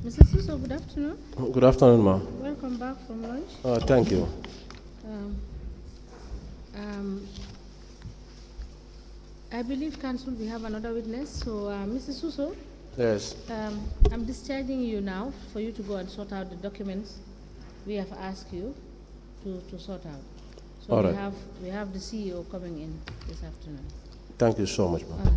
Mr. Suso, good afternoon. Good afternoon, ma'am. Welcome back from lunch. Thank you. Um, um, I believe, Council, we have another witness. So, Mr. Suso, Yes. I'm discharging you now for you to go and sort out the documents we have asked you to sort out. So All we right. have the CEO coming in this afternoon. Thank you so much, ma'am. All right.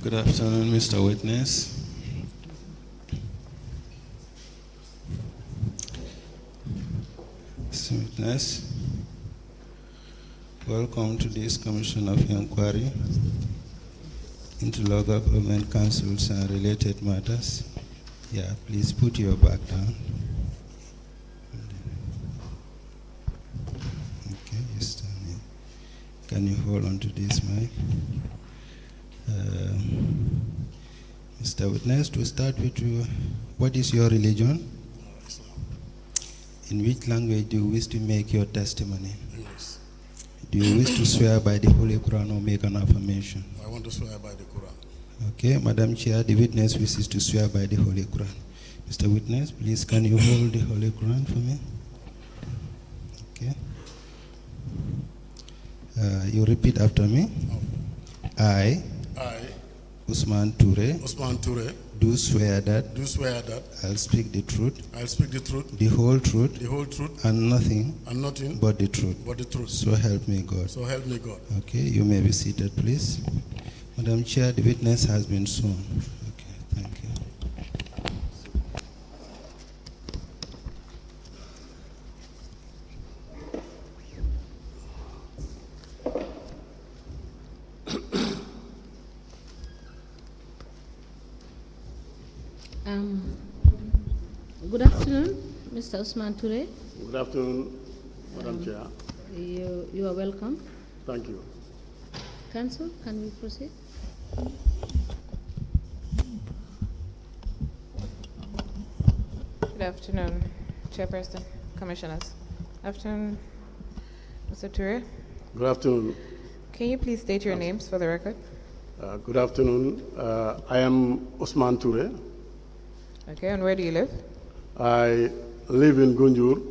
Good afternoon, Mr. Witness. Mr. Witness, welcome to this Commission of Inquiry into Local Government Councils and related matters. Yeah, please put your back down. Okay, you stand here. Can you hold on to this mic? Mr. Witness, to start with, what is your religion? Islam. In which language do you wish to make your testimony? English. Do you wish to swear by the Holy Quran or make an affirmation? I want to swear by the Quran. Okay, Madam Chair, the witness wishes to swear by the Holy Quran. Mr. Witness, please can you hold the Holy Quran for me? Okay. You repeat after me. I, Usman Toure, Usman Toure, do swear that I'll speak the truth, the whole truth, and nothing and nothing but the truth. but the truth. So help me God. So help me God. Okay, you may be seated, please. Madam Chair, the witness has been sworn. Okay, thank you. Good afternoon, Mr. Usman Toure. Good afternoon, Madam Chair. You are welcome. Thank you. Council, can we proceed? Good afternoon, Chairperson, Commissioners. Afternoon, Mr. Toure. Good afternoon. Can you please state your names for the record? Good afternoon. I am Usman Toure. Okay, and where do you live? I live in Gunjur.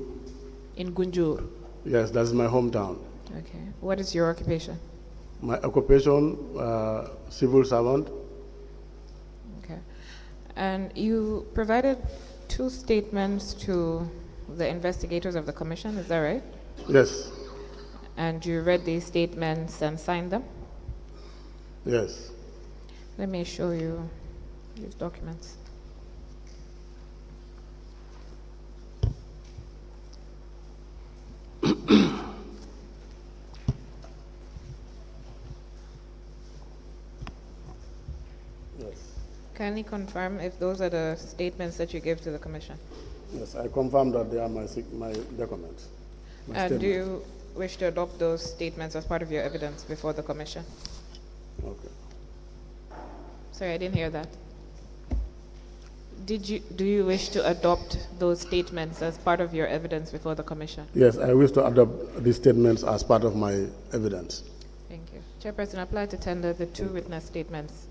In Gunjur. Yes, that's my hometown. Okay. What is your occupation? My occupation, civil servant. Okay. And you provided 2 statements to the investigators of the commission, is that right? Yes, And you read these statements and signed them? yes. Let me show you these documents. Yes. Can you confirm if those are the statements that you gave to the commission? Yes, I confirm that they are my documents. My And do statements. you wish to adopt those statements as part of your evidence before the commission? Okay. Sorry, I didn't hear that. Do you wish to adopt those statements as part of your evidence before the commission? Yes, I wish to adopt these statements as part of my evidence. Thank you. Chairperson, I apply to tender the 2 witness statements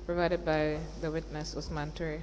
provided by the witness, Usman Toure.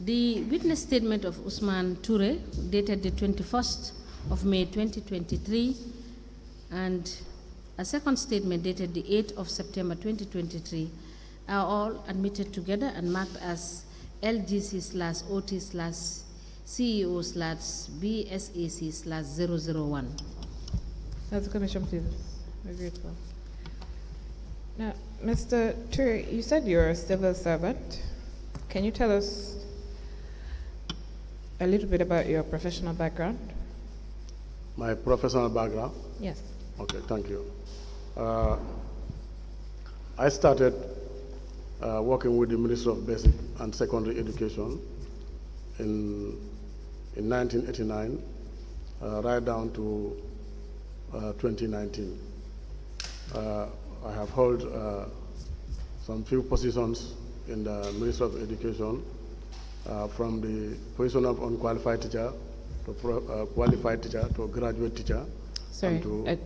The witness statement of Usman Toure, dated the 21st of May 2023, and a second statement dated the 8th of September 2023, are all admitted together and marked as LGC/OT/CEO/BSAC/001. That's the commission, please. We're grateful. Now, Mr. Toure, you said you're a civil servant. Can you tell us a little bit about your professional background? My professional background? Yes. Okay, thank you. I started working with the Ministry of Basic and Secondary Education in 1989, right down to 2019. I have held some few positions in the Ministry of Education, from the position of unqualified teacher to qualified teacher to graduate teacher. Sorry,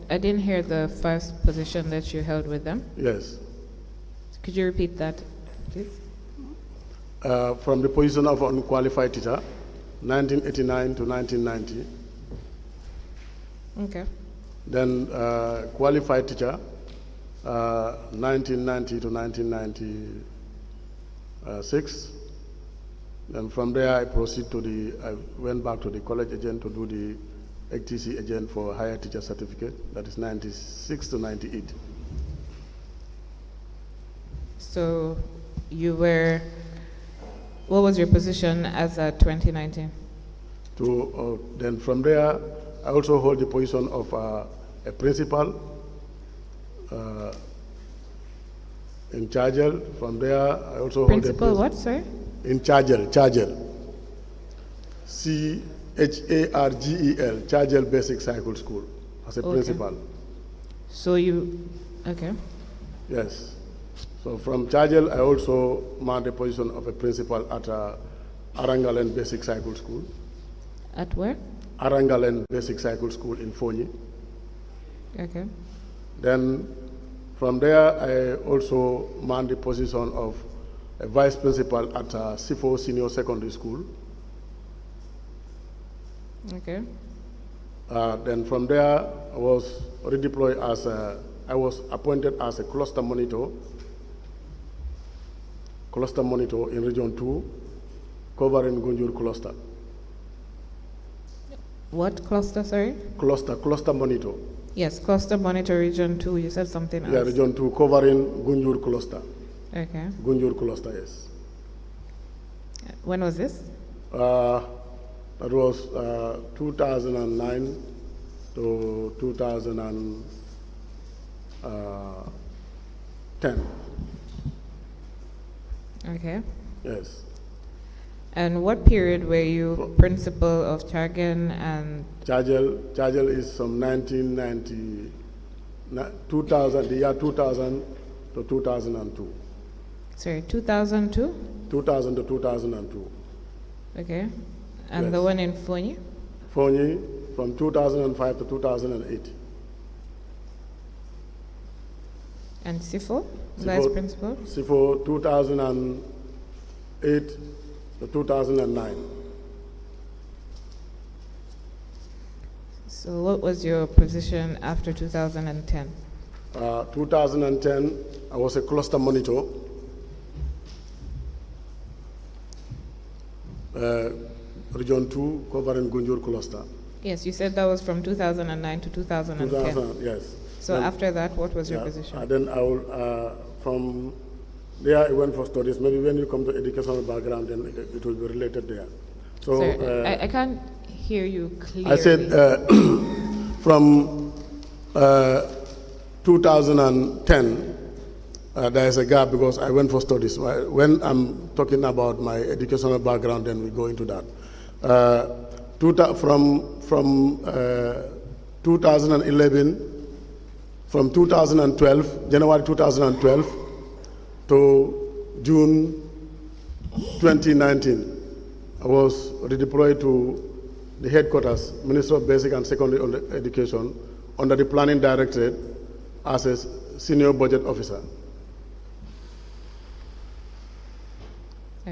I didn't hear the first position that you held with them. Yes. Could you repeat that, please? From the position of unqualified teacher, 1989 to 1990. Okay. Then qualified teacher, 1990 to 1996. Then from there I went back to the college agent to do the HTC agent for higher teacher certificate, that is 96 to 98. So what was your position as at 2019? Then from there, I also hold the position of a principal in Chargel. From there, I also Principal hold what, sorry? in Chargel. CHARGEL, Chargel Basic Cycle School, as a principal. So okay. Yes. So from Chargel, I also mount the position of a principal at Arangalen Basic Cycle School. At where? Arangalen Basic Cycle School in Fonyi. Okay. Then from there, I also mount the position of a vice principal at SIFO Senior Secondary School. Okay. Then from there, I was redeployed I was appointed as a cluster monitor in Region 2, covering Gunjur cluster. What cluster, sorry? Cluster monitor. Yes, cluster monitor region 2, you said something else. Yeah, Region 2, covering Gunjur cluster. Okay. Gunjur cluster, yes. When was this? That was 2009 to 2010. Okay. Yes. And what period were you principal of Chargan and? Chargel is from 1990, 2000, the year 2000 to 2002. Sorry, 2002? 2000 to 2002. Okay. And Yes. the one in Fonyi? Fonyi from 2005 to 2008. And SIFO, vice principal? SIFO 2008 to 2009. So what was your position after 2010? 2010, I was a cluster monitor. Region 2, covering Gunjur cluster. Yes, you said that was from 2009 to 2010. 2000, yes. So Then- after that, what was your position? Then I will, from there I went for studies. Maybe when you come to educational background, then it will be related there. So Sorry, I can't hear you clearly. I said from 2010, there is a gap because I went for studies. When I'm talking about my educational background, then we go into that. From 2011, from 2012, January 2012 to June 2019, I was redeployed to the headquarters, Ministry of Basic and Secondary Education, under the Planning Directorate as a senior budget officer.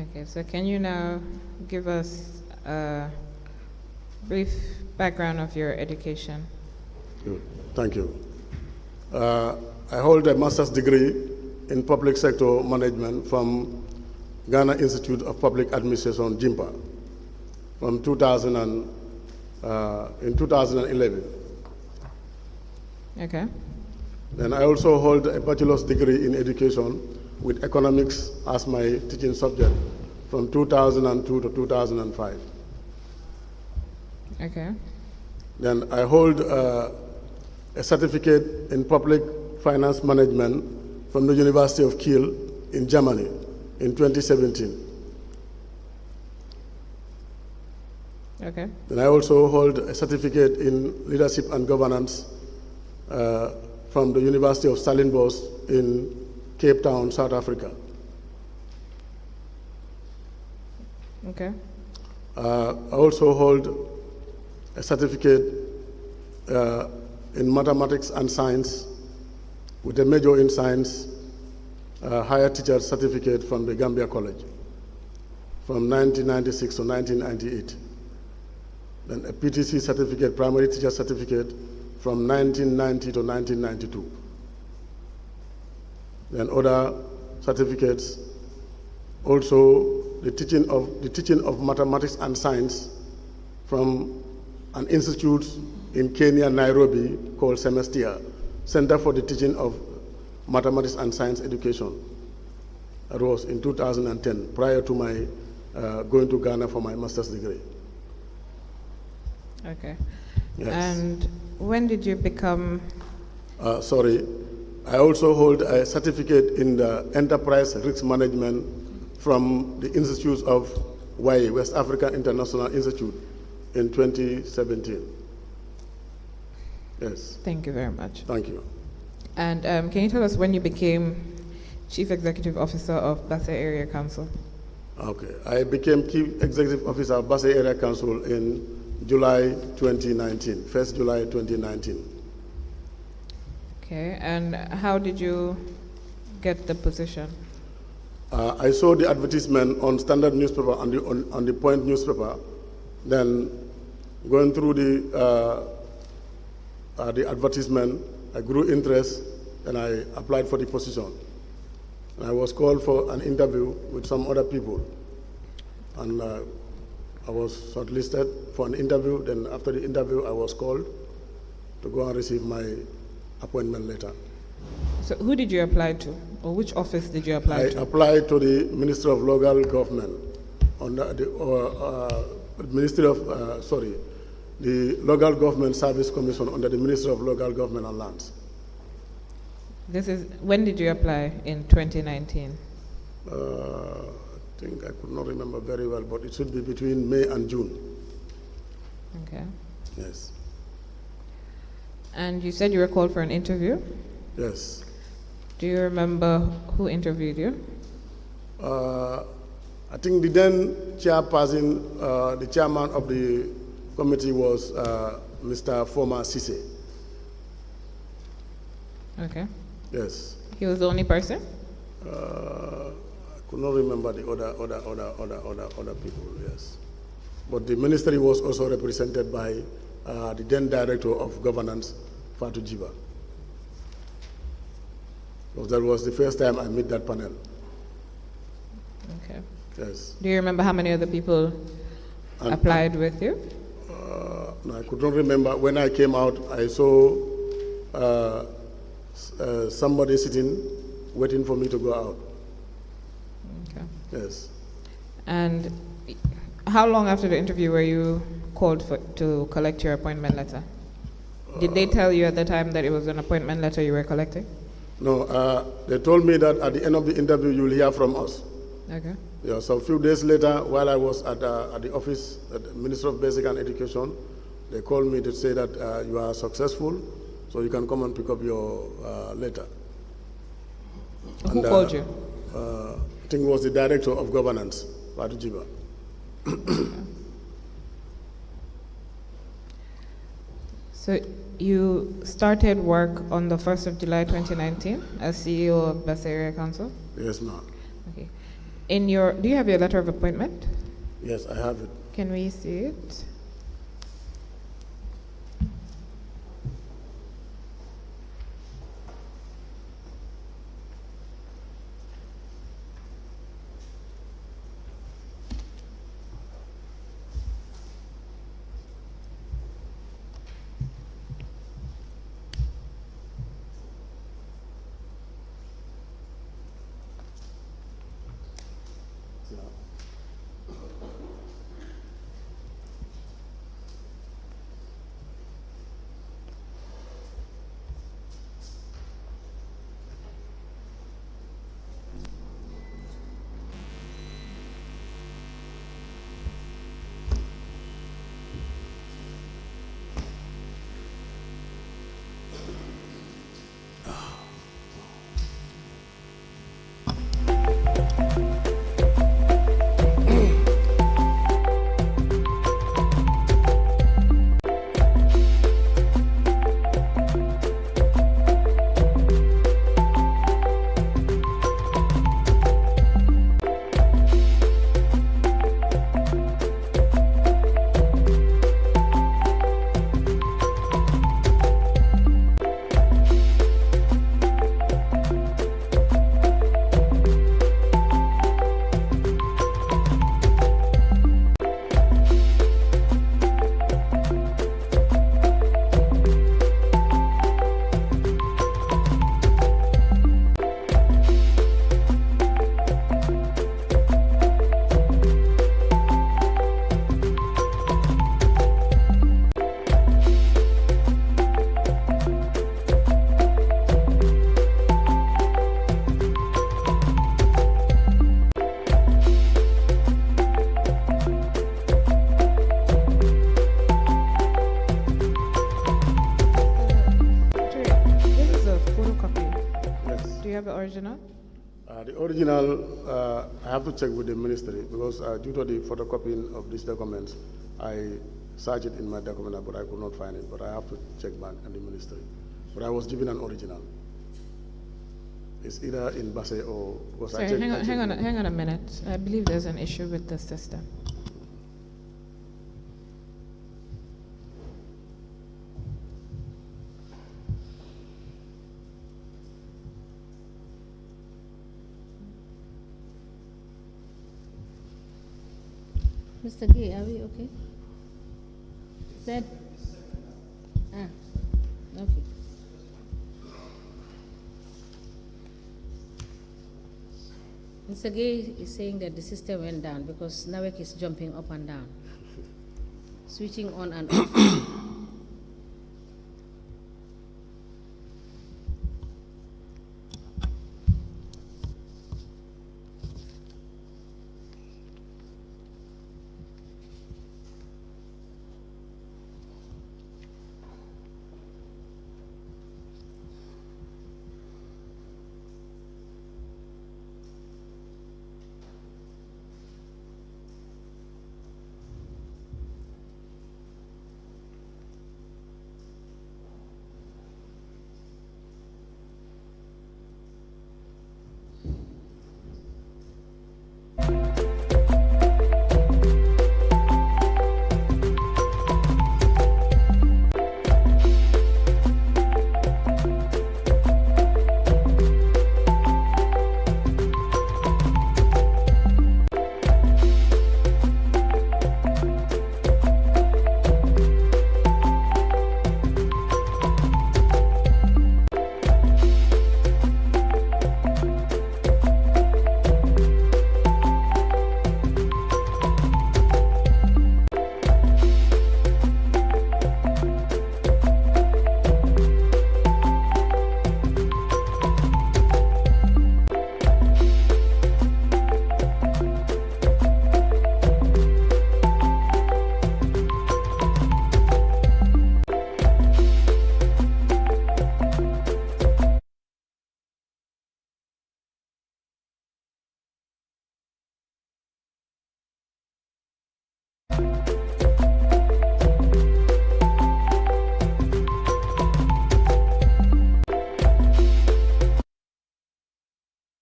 Okay, so can you now give us a brief background of your education? Good. Thank you. I hold a master's degree in public sector management from Ghana Institute of Public Administration, JIMPA, from in 2011. Okay. Then I also hold a bachelor's degree in education with economics as my teaching subject from 2002 to 2005. Okay. Then I hold a certificate in public finance management from the University of Kiel in Germany in 2017. Okay. Then I also hold a certificate in leadership and governance from the University of Stellenbosch in Cape Town, South Africa. Okay. I also hold a certificate in mathematics and science with a major in science, higher teacher certificate from the Gambia College from 1996 to 1998. Then a PT2 certificate, primary teacher certificate from 1990 to 1992. Then other certificates, also the teaching of mathematics and science from an institute in Kenya, Nairobi, called Semestia, Center for the Teaching of Mathematics and Science Education. That was in 2010, prior to my going to Ghana for my master's degree. Okay. Yes. And when did you become? Sorry, I also hold a certificate in the enterprise risk management from the Institute of WAI, West African International Institute, in 2017. Yes. Thank you very much. Thank you. And can you tell us when you became Chief Executive Officer of Basse Area Council? Okay. I became Chief Executive Officer of Basse Area Council in July 2019, 1st July 2019. Okay, and how did you get the position? I saw the advertisement on Standard newspaper, on the Point newspaper. Then, going through the advertisement, I grew interest, and I applied for the position. And I was called for an interview with some other people, and I was shortlisted for an interview. Then, after the interview, I was called to go and receive my appointment letter. So, who did you apply to, or which office did you apply to? I applied to the Ministry of Local Government, the Local Government Service Commission under the Ministry of Local Government and Lands. When did you apply in 2019? I think I could not remember very well, but it should be between May and June. Okay. Yes. And you said you were called for an interview? Yes. Do you remember who interviewed you? I think the then chairperson, the chairman of the committee was Mr. Former Sise. Okay. Yes. He was the only person? I could not remember the other people, yes. But the ministry was also represented by the then Director of Governance, Fatou Jiba. Because that was the first time I met that panel. Okay. Yes. Do you remember how many other people applied with you? No, I could not remember. When I came out, I saw somebody sitting, waiting for me to go out. Okay. Yes. And how long after the interview were you called to collect your appointment letter? Did they tell you at the time that it was an appointment letter you were collecting? No, they told me that at the end of the interview, you will hear from us. Okay. Yeah, so a few days later, while I was at the office at the Ministry of Basic and Education, they called me to say that you are successful, so you can come and pick up your letter. Who called you? I think it was the Director of Governance, Fatou Jiba. So you started work on the 1st of July 2019 as CEO of Basse Area Council? Yes, ma'am. Okay. Do you have your letter of appointment? Yes, I have it. Can we see it? Original? The original, I have to check with the ministry because due to the photocopying of these documents, I searched it in my document, but I could not find it. But I have to check back at the ministry. But I was given an original. It's either in Basse or... Sorry, hang on a minute. I believe there's an issue with the system. Mr. Gay, are we okay? Said. Okay. Mr. Gay is saying that the system went down because Nawek is jumping up and down, switching on and off.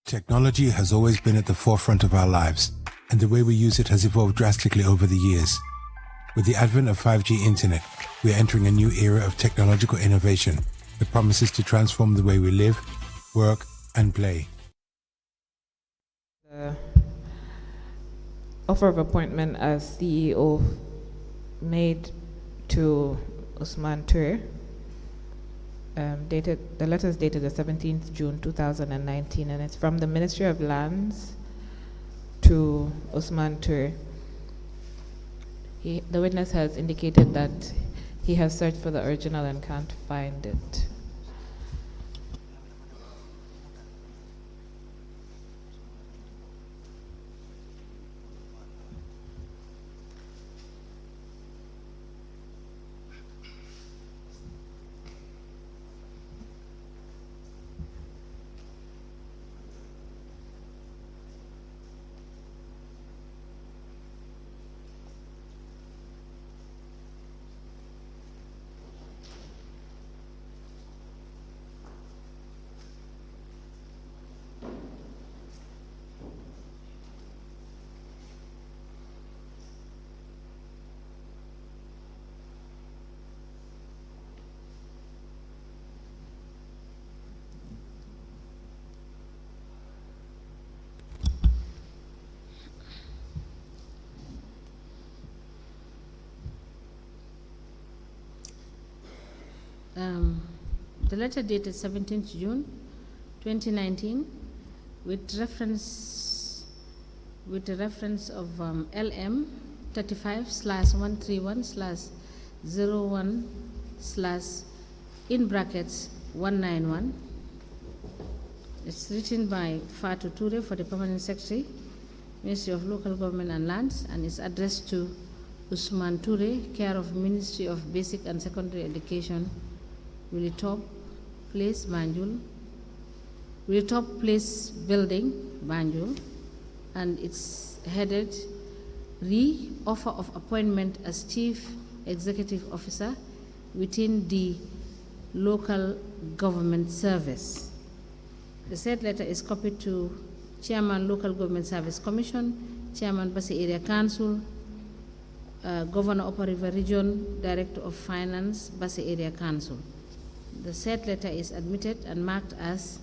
Technology has always been at the forefront of our lives, and the way we use it has evolved drastically over the years. With the advent of 5G internet, we are entering a new era of technological innovation that promises to transform the way we live, work, and play. The offer of appointment as CEO made to Usman Toure, the letter is dated the 17th June 2019, and it's from the Ministry of Lands to Usman Toure. The witness has indicated that he has searched for the original and can't find it. The letter dated 17th June 2019 with the reference of LM 35/131/01/ in brackets 191. It's written by Fatou Toure for the Permanent Secretary, Ministry of Local Government and Lands, and is addressed to Usman Toure, care of Ministry of Basic and Secondary Education, Willitop Place, Banjul, Willitop Place Building, Banjul, and it's headed Offer of Appointment as Chief Executive Officer within the Local Government Service. The said letter is copied to Chairman Local Government Service Commission, Chairman Bassi Area Council, Governor Upper River Region, Director of Finance, Bassi Area Council. The said letter is admitted and marked as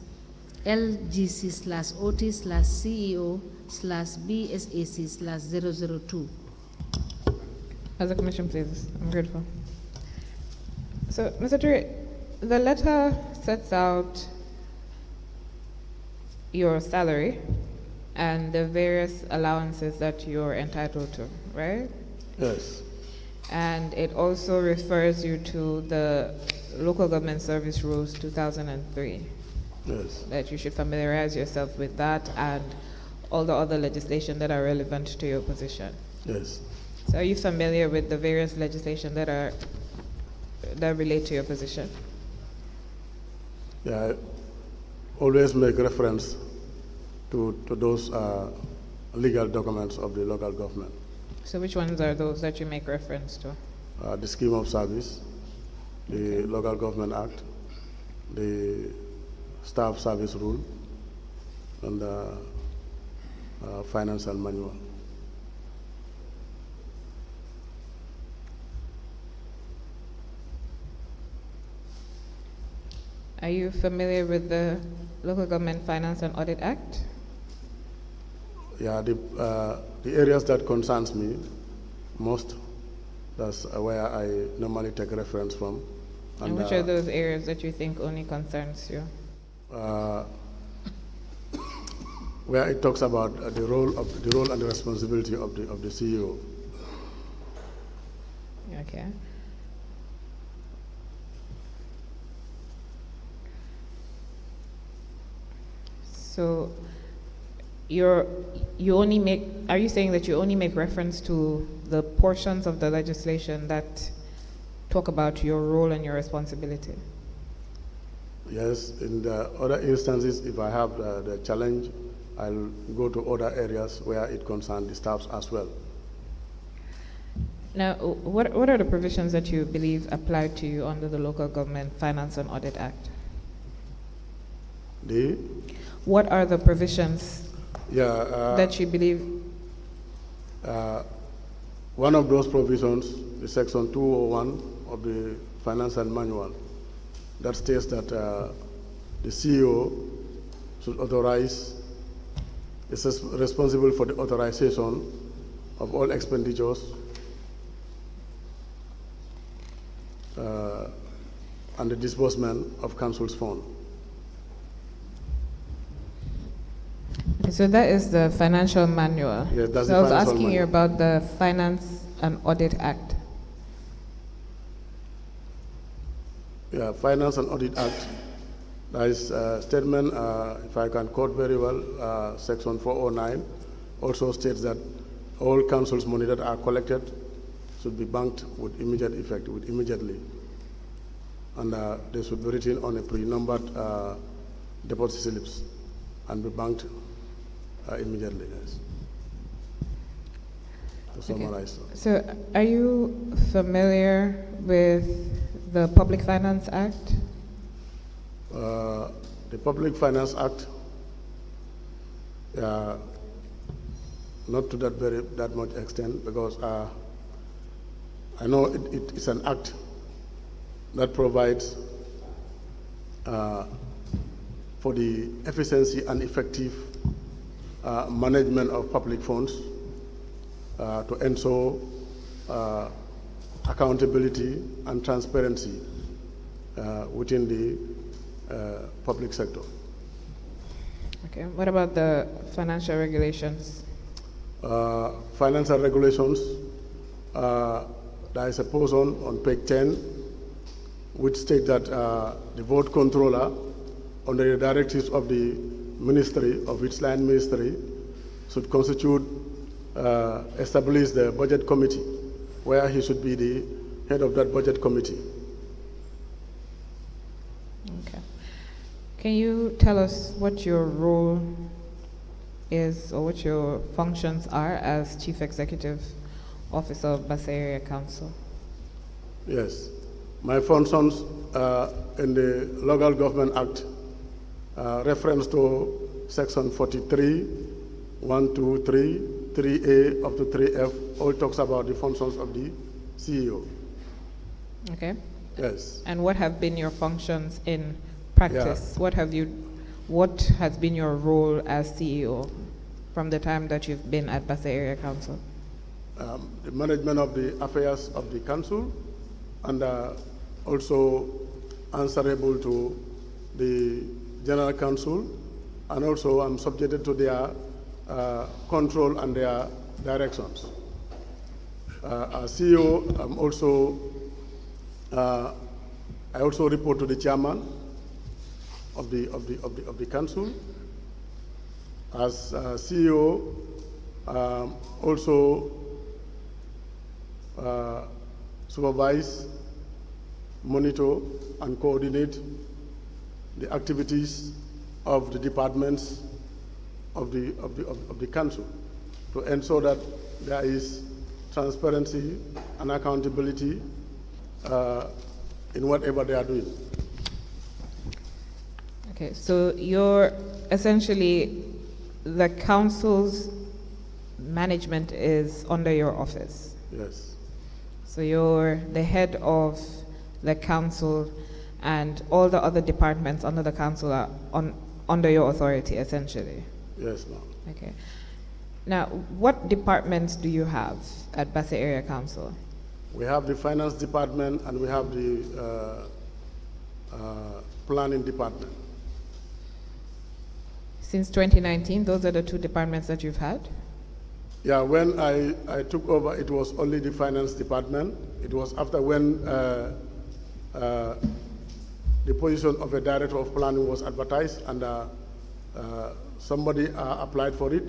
LGC/OT/CEO/BSAC/002. As a commission, please. I'm grateful. So, Mr. Toure, the letter sets out your salary and the various allowances that you're entitled to, right? Yes. And it also refers you to the Local Government Service Rules 2003. Yes. That you should familiarize yourself with that and all the other legislation that are relevant to your position. Yes. So are you familiar with the various legislation that relate to your position? Yeah, I always make reference to those legal documents of the local government. So which ones are those that you make reference to? The Scheme of Service, the Local Government Act, the Staff Service Rule, and the Financial Manual. Are you familiar with the Local Government Finance and Audit Act? Yeah, the areas that concerns me most, that's where I normally take reference from. And which are those areas that you think only concerns you? Where it talks about the role and the responsibility of the CEO. Okay. So are you saying that you only make reference to the portions of the legislation that talk about your role and your responsibility? Yes, in the other instances, if I have the challenge, I'll go to other areas where it concerns the staffs as well. Now, what are the provisions that you believe apply to you under the Local Government Finance and Audit Act? what are the provisions Yeah. that you believe? One of those provisions is Section 201 of the Financial Manual that states that the CEO should authorize, is responsible for the authorization of all expenditures and the disbursement of council's fund. So that is the financial manual. Yes, that's so the I was financial asking you manual. about the Finance and Audit Act. Yeah, Finance and Audit Act. There is a statement, if I can quote very well, Section 409 also states that all council's money that are collected should be banked with immediate effect, immediately. And they should be written on a pre-numbered deposit slips and be banked immediately, yes. To summarize. So are you familiar with the Public Finance Act? The Public Finance Act, not to that much extent, because I know it's an act that provides for the efficiency and effective management of public funds to ensure accountability and transparency within the public sector. Okay. What about the financial regulations? Financial regulations, there is a portion on page 10 which states that the vote controller, under the directives of the ministry, of its line ministry, should establish the budget committee, where he should be the head of that budget committee. Okay. Can you tell us what your role is or what your functions are as Chief Executive Officer of Basse Area Council? Yes. My functions in the Local Government Act, reference to Section 43, 1, 2, 3, 3A up to 3F, all talks about the functions of the CEO. Okay. Yes. And what have been your functions in practice? Yeah. What has been your role as CEO from the time that you've been at Basse Area Council? The management of the affairs of the council, and also answerable to the general council, and also I'm subjected to their control and their directions. As CEO, I also report to the chairman of the council. As CEO, also supervise, monitor, and coordinate the activities of the departments of the council to ensure that there is transparency and accountability in whatever they are doing. Okay, so you're essentially, the council's management is under your office. Yes. So you're the head of the council, and all the other departments under the council are under your authority, essentially. Yes, ma'am. Okay. Now, what departments do you have at Basse Area Council? We have the finance department and we have the planning department. Since 2019, those are the two departments that you've had? Yeah, when I took over, it was only the finance department. It was after when the position of a director of planning was advertised, and somebody applied for it.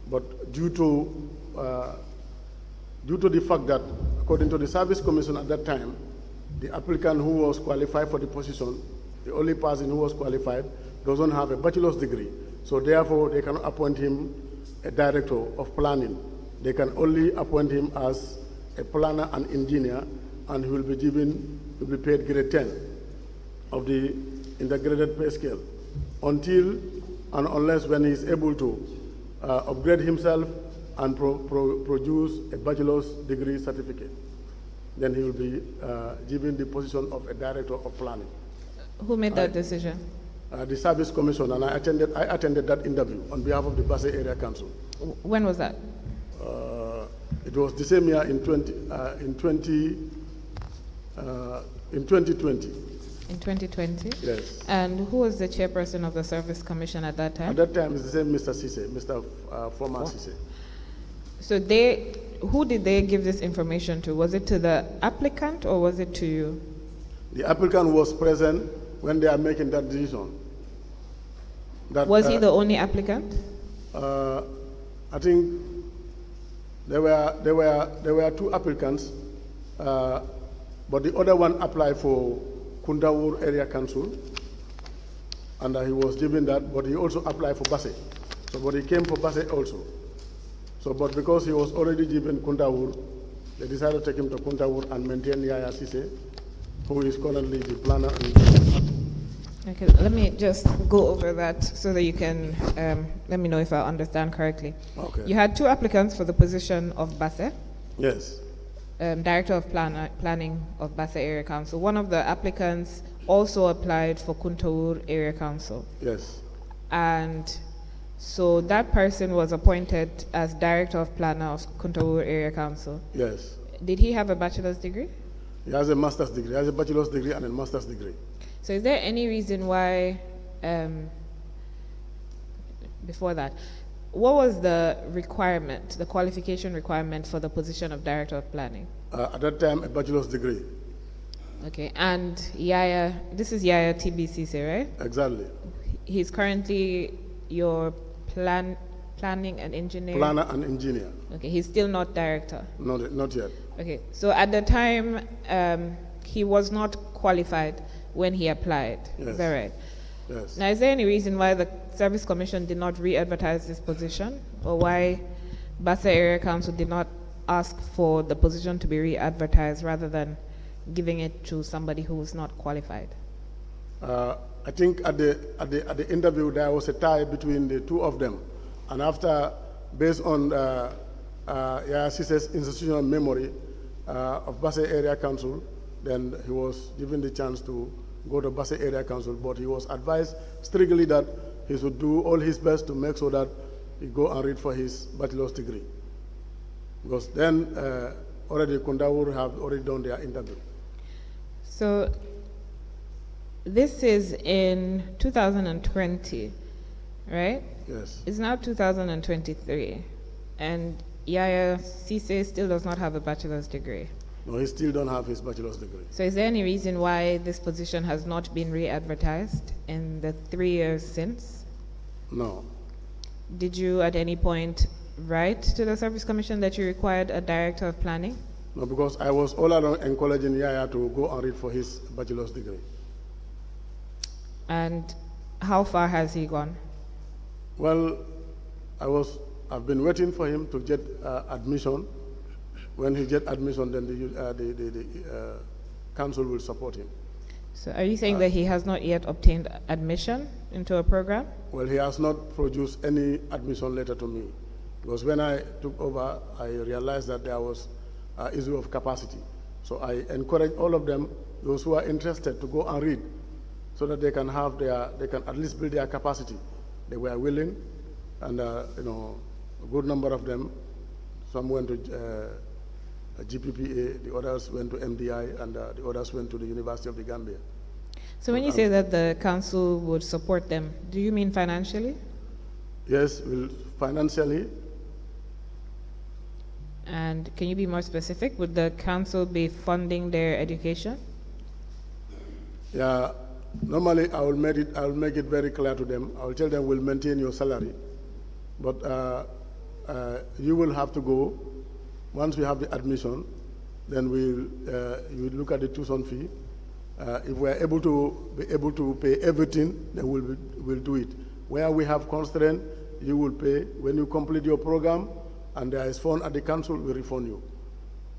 But due to the fact that, according to the service commission at that time, the applicant who was qualified for the position, the only person who was qualified, doesn't have a bachelor's degree. So therefore, they cannot appoint him a director of planning. They can only appoint him as a planner and engineer, and he will be paid grade 10 of the integrated pay scale until and unless when he's able to upgrade himself and produce a bachelor's degree certificate, then he will be given the position of a director of planning. Who made that decision? The Service Commission, and I attended that interview on behalf of the Basse Area Council. When was that? It was the same year in 2020. In 2020? Yes. And who was the chairperson of the Service Commission at that time? At that time, it's the same Mr. Sise, Mr. Former Sise. So who did they give this information to? Was it to the applicant or was it to you? The applicant was present when they are making that decision. Was he the only applicant? I think there were two applicants, but the other one applied for Kundawur Area Council, and he was given that, but he also applied for Basse. So, but he came for Basse also. So, but because he was already given Kundawur, they decided to take him to Kundawur and maintain Yaya Sise, who is currently the planner. Okay, let me just go over that so that you can let me know if I understand correctly. Okay. You had two applicants for the position of Basse. Yes. Director of Planning of Basse Area Council. One of the applicants also applied for Kuntaur Area Council. Yes. And so that person was appointed as Director of Planner of Kuntaur Area Council. Yes. Did he have a bachelor's degree? He has a master's degree. He has a bachelor's degree and a master's degree. So is there any reason why, before that, what was the requirement, the qualification requirement for the position of Director of Planning? At that time, a bachelor's degree. Okay, and Yaya, this is Yaya TBCC, right? Exactly. He's currently your planning and engineer? Planner and engineer. Okay, he's still not director? Not yet. Okay, so at the time, he was not qualified when he applied, Yes. is that right? Yes. Now, is there any reason why the Service Commission did not re-advertise this position, or why Basse Area Council did not ask for the position to be re-advertised rather than giving it to somebody who is not qualified? I think at the interview there was a tie between the two of them, and after, based on Yaya Sise's institutional memory of Basse Area Council, then he was given the chance to go to Basse Area Council, but he was advised strictly that he should do all his best to make sure that he go and read for his bachelor's degree. Because then already Kundawur have already done their interview. So this is in 2020, right? Yes. It's now 2023, and Yaya Sise still does not have a bachelor's degree. No, he still don't have his bachelor's degree. So is there any reason why this position has not been re-advertised in the 3 years since? No. Did you at any point write to the Service Commission that you required a Director of Planning? No, because I was all along encouraging Yaya to go and read for his bachelor's degree. And how far has he gone? Well, I've been waiting for him to get admission. When he gets admission, then the council will support him. So are you saying that he has not yet obtained admission into a program? Well, he has not produced any admission letter to me, because when I took over, I realized that there was an issue of capacity. So I encourage all of them, those who are interested, to go and read, so that they can at least build their capacity. They were willing, and a good number of them. Some went to GPPA, the others went to MDI, and the others went to the University of the Gambia. So when you say that the council would support them, do you mean financially? Yes, financially. And can you be more specific? Would the council be funding their education? Yeah, normally I will make it very clear to them. I will tell them we'll maintain your salary, but you will have to go. Once we have the admission, then you look at the tuition fee. If we are able to pay everything, then we'll do it. Where we have constraint, you will pay. When you complete your program and there is fund at the council, we refund you.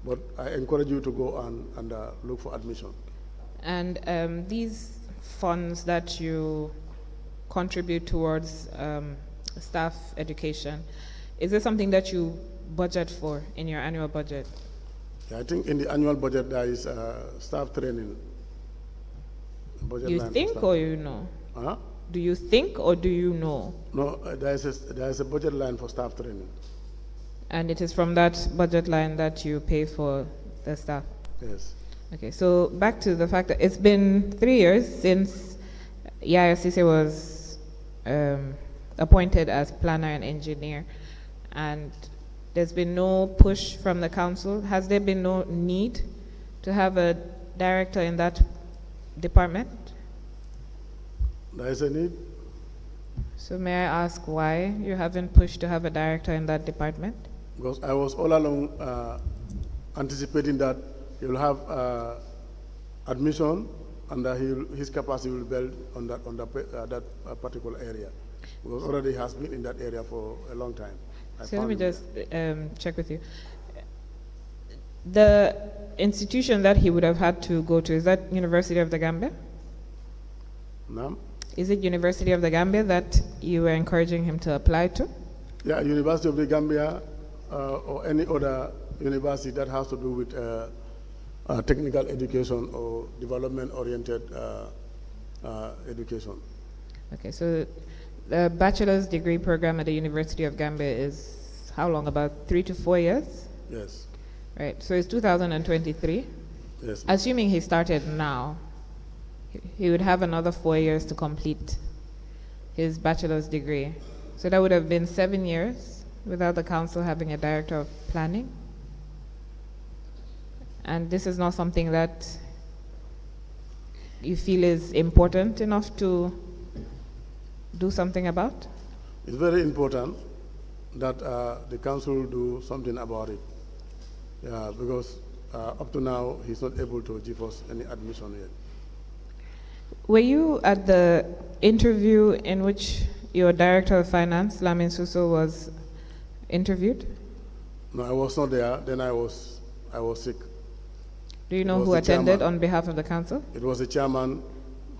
But I encourage you to go and look for admission. And these funds that you contribute towards staff education. Is this something that you budget for in your annual budget? Yeah, I think in the annual budget there is staff training. Budget You line for think staff. or you know? Huh? Do you think or do you know? No, there is a budget line for staff training. And it is from that budget line that you pay for the staff? Yes. Okay, so back to the fact that it's been 3 years since Yaya Sise was appointed as planner and engineer, and there's been no push from the council. Has there been no need to have a director in that department? There is a need. So may I ask why you haven't pushed to have a director in that department? Because I was all along anticipating that he will have admission and that his capacity will build on that particular area. Because already he has been in that area for a long time. So let me just check with you. The institution that he would have had to go to, is that University of the Gambia? Ma'am? Is it University of the Gambia that you were encouraging him to apply to? Yeah, University of the Gambia or any other university that has to do with technical education or development-oriented education. Okay, so the bachelor's degree program at the University of Gambia is how long? About 3 to 4 years? Yes. Right, so it's 2023. Yes. Assuming he started now, he would have another 4 years to complete his bachelor's degree. So that would have been 7 years without the council having a director of planning. And this is not something that you feel is important enough to do something about? It's very important that the council do something about it. Yeah, because up to now, he's not able to give us any admission yet. Were you at the interview in which your director of finance, Lamin Suso, was interviewed? No, I was not there. Then I was sick. Do you know It was who the attended chairman. on behalf of the council? It was the chairman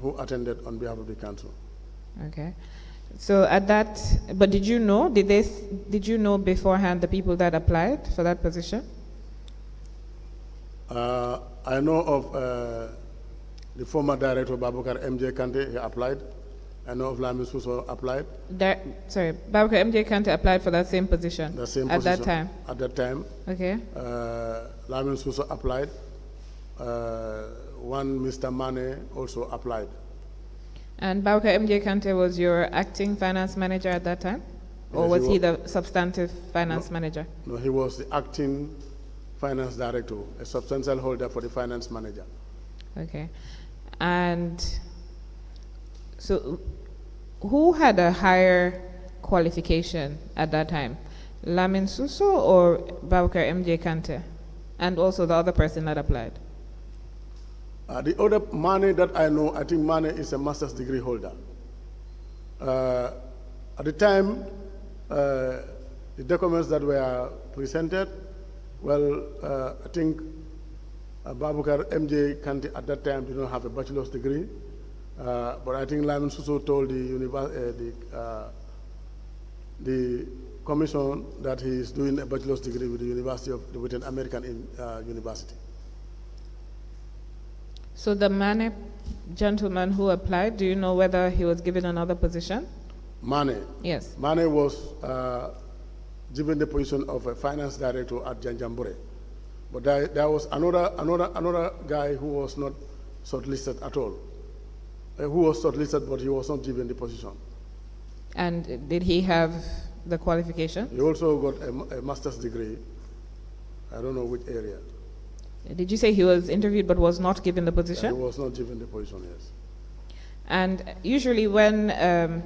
who attended on behalf of the council. Okay. So at that, but did you know, did you know beforehand the people that applied for that position? I know of the former director, Babukar M.J. Kante, he applied. I know of Lamin Suso applied. Sorry, Babakar MJ Kante applied for that same position The same at position. that time. At that time. Okay. Lamin Suso applied. One Mr. Mane also applied. And Babakar MJ Kante was your acting finance manager at that time? Or Yes, was he he the substantive finance manager? No, he was the acting finance director, a substantial holder for the finance manager. Okay. And so who had a higher qualification at that time? Lamin Suso or Babakar MJ Kante? And also the other person that applied? The other Mane that I know, I think Mane is a master's degree holder. At the time, the documents that were presented, well, I think Babukar MJ Kante at that time did not have a bachelor's degree, but I think Lamin Suso told the commission that he is doing a bachelor's degree with the University with an American university. So the Mane gentleman who applied, do you know whether he was given another position? Mane. Yes. Mane was given the position of a finance director at Janjambure. But there was another guy who was not shortlisted at all. Who was shortlisted, but he was not given the position. And did he have the qualification? He also got a master's degree. I don't know which area. Did you say he was interviewed but was not given the He position? was not given the position, yes. And usually when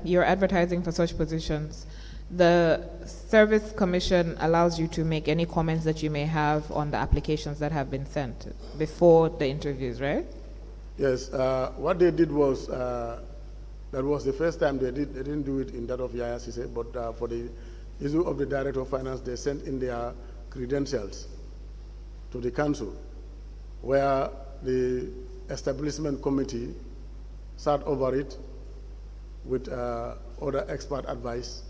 you're advertising for such positions, the Service Commission allows you to make any comments that you may have on the applications that have been sent before the interviews, right? Yes, what they did was, that was the first time they didn't do it in that of Yaya Sise, but for the issue of the Director of Finance, they sent in their credentials to the council, where the establishment committee sat over it with other expert advice,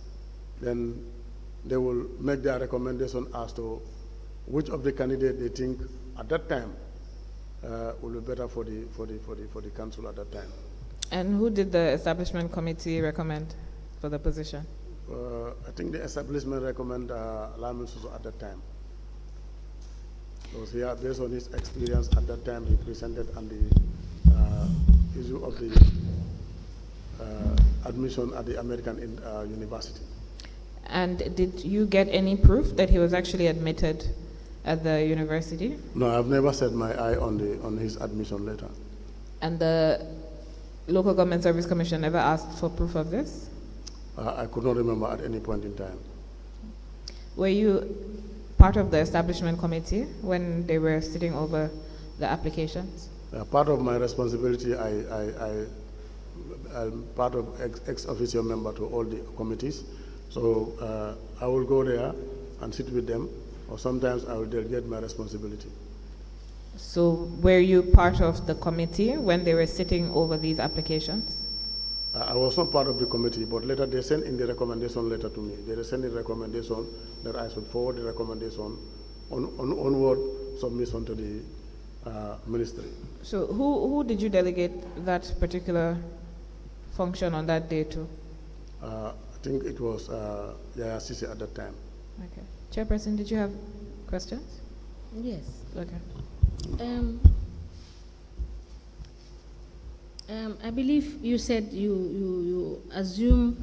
then they will make their recommendation as to which of the candidates they think at that time will be better for the council at that time. And who did the establishment committee recommend for the position? I think the establishment recommend Lamin Suso at that time. Because here, based on his experience at that time, he presented on the issue of the admission at the American university. And did you get any proof that he was actually admitted at the university? No, I've never set my eye on his admission letter. And the Local Government Service Commission never asked for proof of this? I could not remember at any point in time. Were you part of the establishment committee when they were sitting over the applications? Part of my responsibility, I'm part of ex officio member to all the committees. So I will go there and sit with them, or sometimes I will delegate my responsibility. So were you part of the committee when they were sitting over these applications? I was not part of the committee, but later they sent in the recommendation letter to me. They sent in the recommendation that I should forward the recommendation onward submission to the ministry. So who did you delegate that particular function on that day to? I think it was Yaya Sisi at that time. Okay. Chairperson, did you have questions? Yes. Okay. I believe you said you assume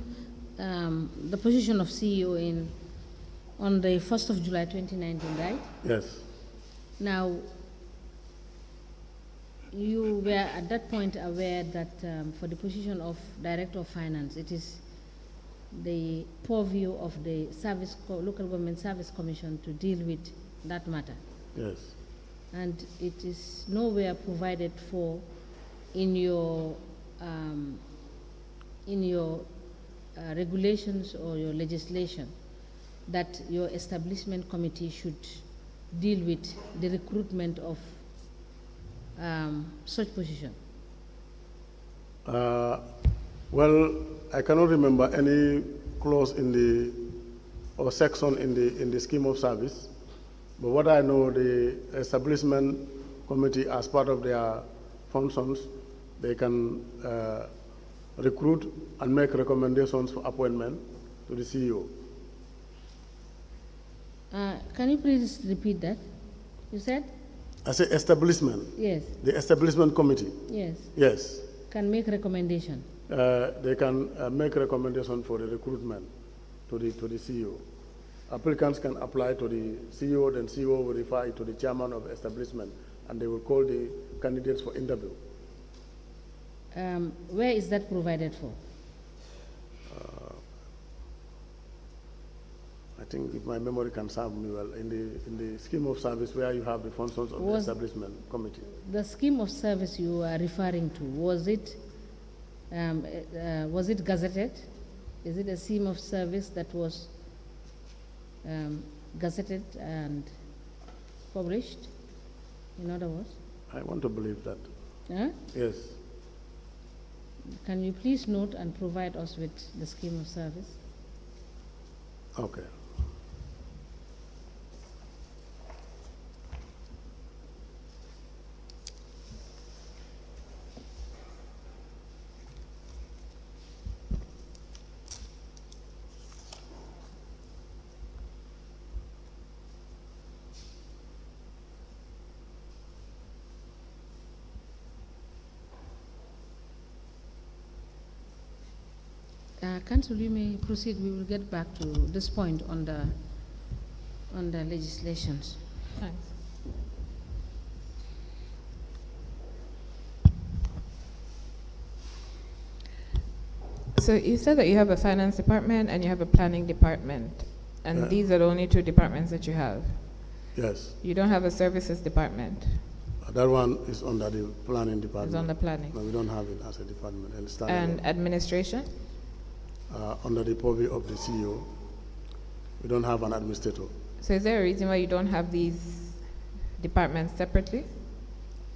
the position of CEO on the 1st of July 2019, right? Yes. Now, you were at that point aware that for the position of Director of Finance, it is the purview of the Local Government Service Commission to deal with that matter. Yes. And it is nowhere provided for in your regulations or your legislation that your establishment committee should deal with the recruitment of such position. Well, I cannot remember any clause or section in the scheme of service, but what I know, the establishment committee, as part of their functions, they can recruit and make recommendations for appointment to the CEO. Can you please repeat that? You said? I say establishment. Yes. The establishment committee. Yes. Yes. Can make recommendation. They can make recommendation for the recruitment to the CEO. Applicants can apply to the CEO, then CEO will refer it to the chairman of the establishment, and they will call the candidates for interview. Where is that provided for? I think if my memory can serve me well, in the scheme of service where you have the functions of the establishment committee. The scheme of service you are referring to, was it gazetted? Is it a scheme of service that was gazetted and published, in other words? I want to believe that. Huh? Yes. Can you please note and provide us with the scheme of service? Okay. Council, you may proceed. We will get back to this point on the legislations. Thanks. So you said that you have a finance department and you have a planning department, and these are the only two departments that you have. Yes. You don't have a services department. That one is under the planning department. It's on the planning. No, we don't have it as a department. And administration? Under the purview of the CEO. We don't have an administrator. So is there a reason why you don't have these departments separately?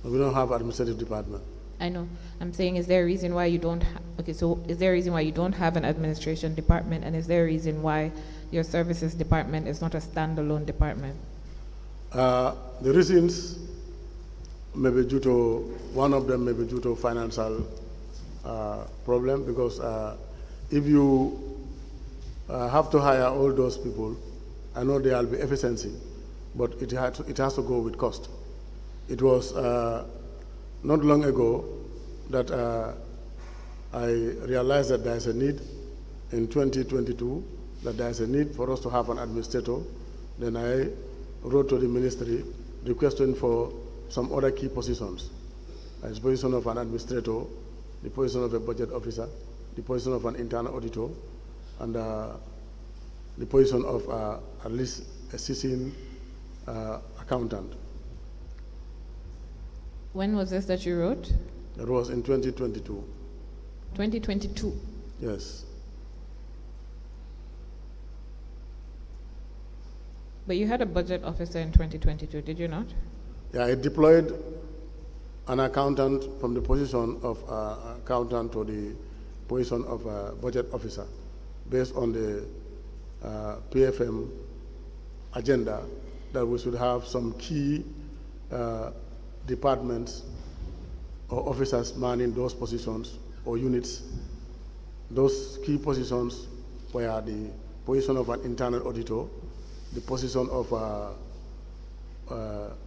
No, we don't have administrative department. I know. I'm saying, is there a reason why you don't? Okay, so is there a reason why you don't have an administration department, and is there a reason why your services department is not a standalone department? The reasons may be due to, one of them may be due to financial problem, because if you have to hire all those people, I know there will be efficiency, but it has to go with cost. It was not long ago that I realized that there is a need in 2022, that there is a need for us to have an administrator. Then I wrote to the ministry requesting for some other key positions. The position of an administrator, the position of a budget officer, the position of an internal auditor, and the position of at least a seasoned accountant. When was this that you wrote? That was in 2022. 2022. Yes. But you had a budget officer in 2022, did you not? Yeah, I deployed an accountant from the position of accountant to the position of budget officer based on the PFM agenda that we should have some key departments or officers manning those positions or units. Those key positions were the position of an internal auditor, the position of a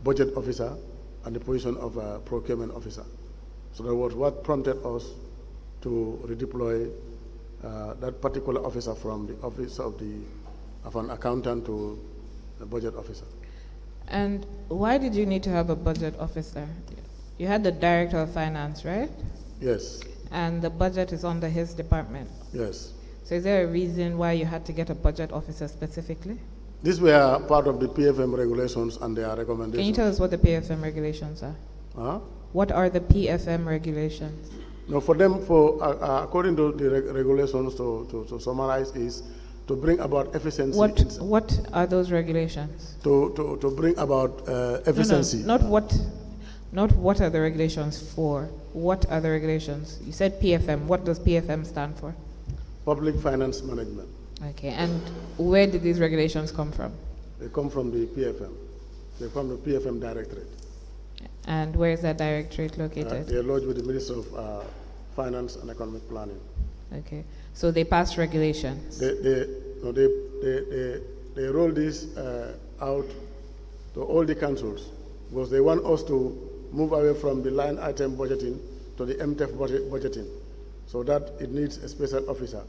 budget officer, and the position of a procurement officer. So that was what prompted us to redeploy that particular officer from the office of an accountant to a budget officer. And why did you need to have a budget officer? You had the director of finance, right? Yes. And the budget is under his department. Yes. So is there a reason why you had to get a budget officer specifically? These were part of the PFM regulations and their recommendations. Can you tell us what the PFM regulations are? Huh? What are the PFM regulations? No, for them, according to the regulations, to summarize, is to bring about efficiency. What are those regulations? To bring about efficiency. No, not what are the regulations for. What are the regulations? You said PFM. What does PFM stand for? Public finance management. Okay, and where did these regulations come from? They come from the PFM. They come from the PFM directorate. And where is that directorate located? They are lodged with the Minister of Finance and Economic Planning. Okay, so they passed regulations. They roll this out to all the councils because they want us to move away from the line item budgeting to the MTF budgeting, so that it needs a special officer.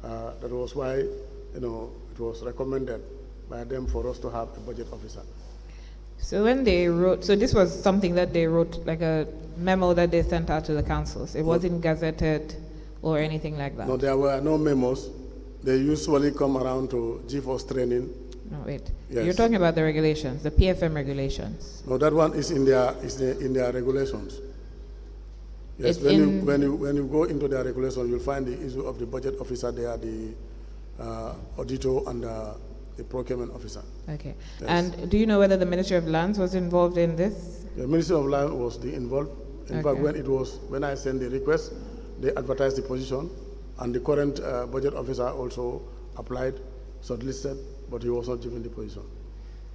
That was why, it was recommended by them for us to have a budget officer. So when they wrote, so this was something that they wrote, like a memo that they sent out to the councils. It wasn't gazetted or anything like that. No, there were no memos. They usually come around to GFOS training. No, wait. Yes. You're talking about the regulations, the PFM regulations. No, that one is in their regulations. Yes, when you go into their regulations, you'll find the issue of the budget officer there, the auditor, and the procurement officer. Okay. Yes. And do you know whether the Ministry of Lands was involved in this? The Ministry of Land was involved. In fact, when I sent the request, they advertised the position, and the current budget officer also applied, shortlisted, but he was not given the position.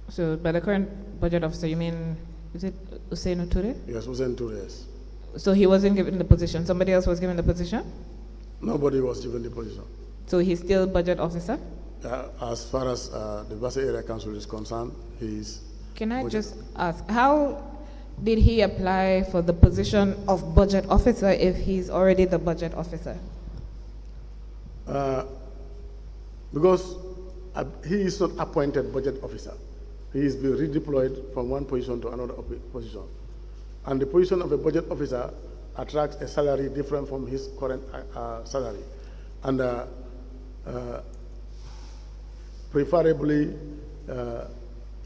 So by the current budget officer, you mean, is it Usain Ture? Yes, Usain Ture, yes. So he wasn't given the position. Somebody else was given the position? Nobody was given the position. So he's still budget officer? As far as the Basse Area Council is concerned, he's... Can I just ask, how did he apply for the position of budget officer if he's already the budget officer? Because he is not appointed budget officer. He is being redeployed from one position to another position. And the position of a budget officer attracts a salary different from his current salary. And preferably,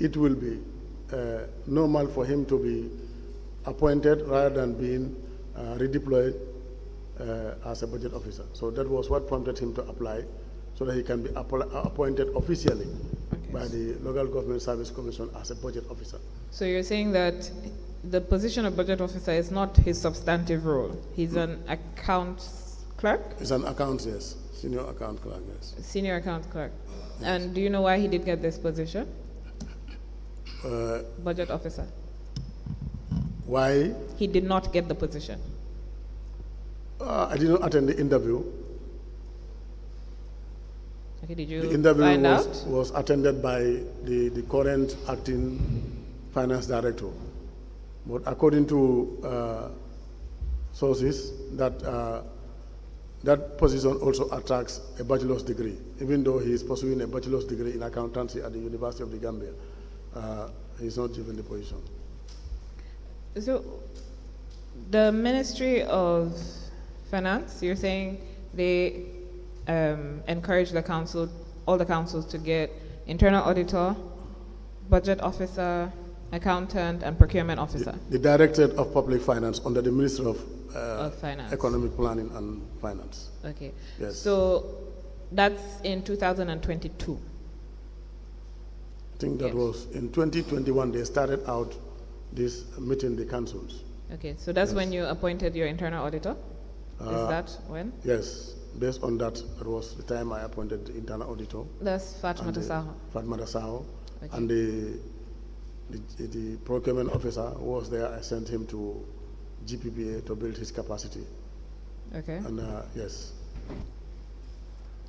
it will be normal for him to be appointed rather than being redeployed as a budget officer. So that was what prompted him to apply, so that he can be appointed officially by the Local Government Service Commission as a budget officer. So you're saying that the position of budget officer is not his substantive role. He's an accounts clerk, It's an account, yes, senior account clerk, yes. senior accounts clerk. And do you know why he did get this position? Budget officer. Why? He did not get the position. I did not attend the interview. Okay, did The you interview find out? was attended by the current acting finance director. But according to sources, that position also attracts a bachelor's degree, even though he is pursuing a bachelor's degree in accountancy at the University of the Gambia. He's not given the position. So, the Ministry of Finance, you're saying they encourage the council, all the councils, to get internal auditor, budget officer, accountant, and procurement officer. The Directorate of Public Finance under the Ministry of Finance. Economic Planning and Finance. Okay. Yes. So that's in 2022. I think that Yes. was in 2021 they started out this meeting the councils. Okay, so that's Yes. when you appointed your internal auditor? Is that when? Yes, based on that, it was the time I appointed the internal auditor. That's Fatma and the- Tasaho. Fatma Tasaho. Okay. And the procurement officer who was there, I sent him to GPPA to build his capacity. Okay. And yes,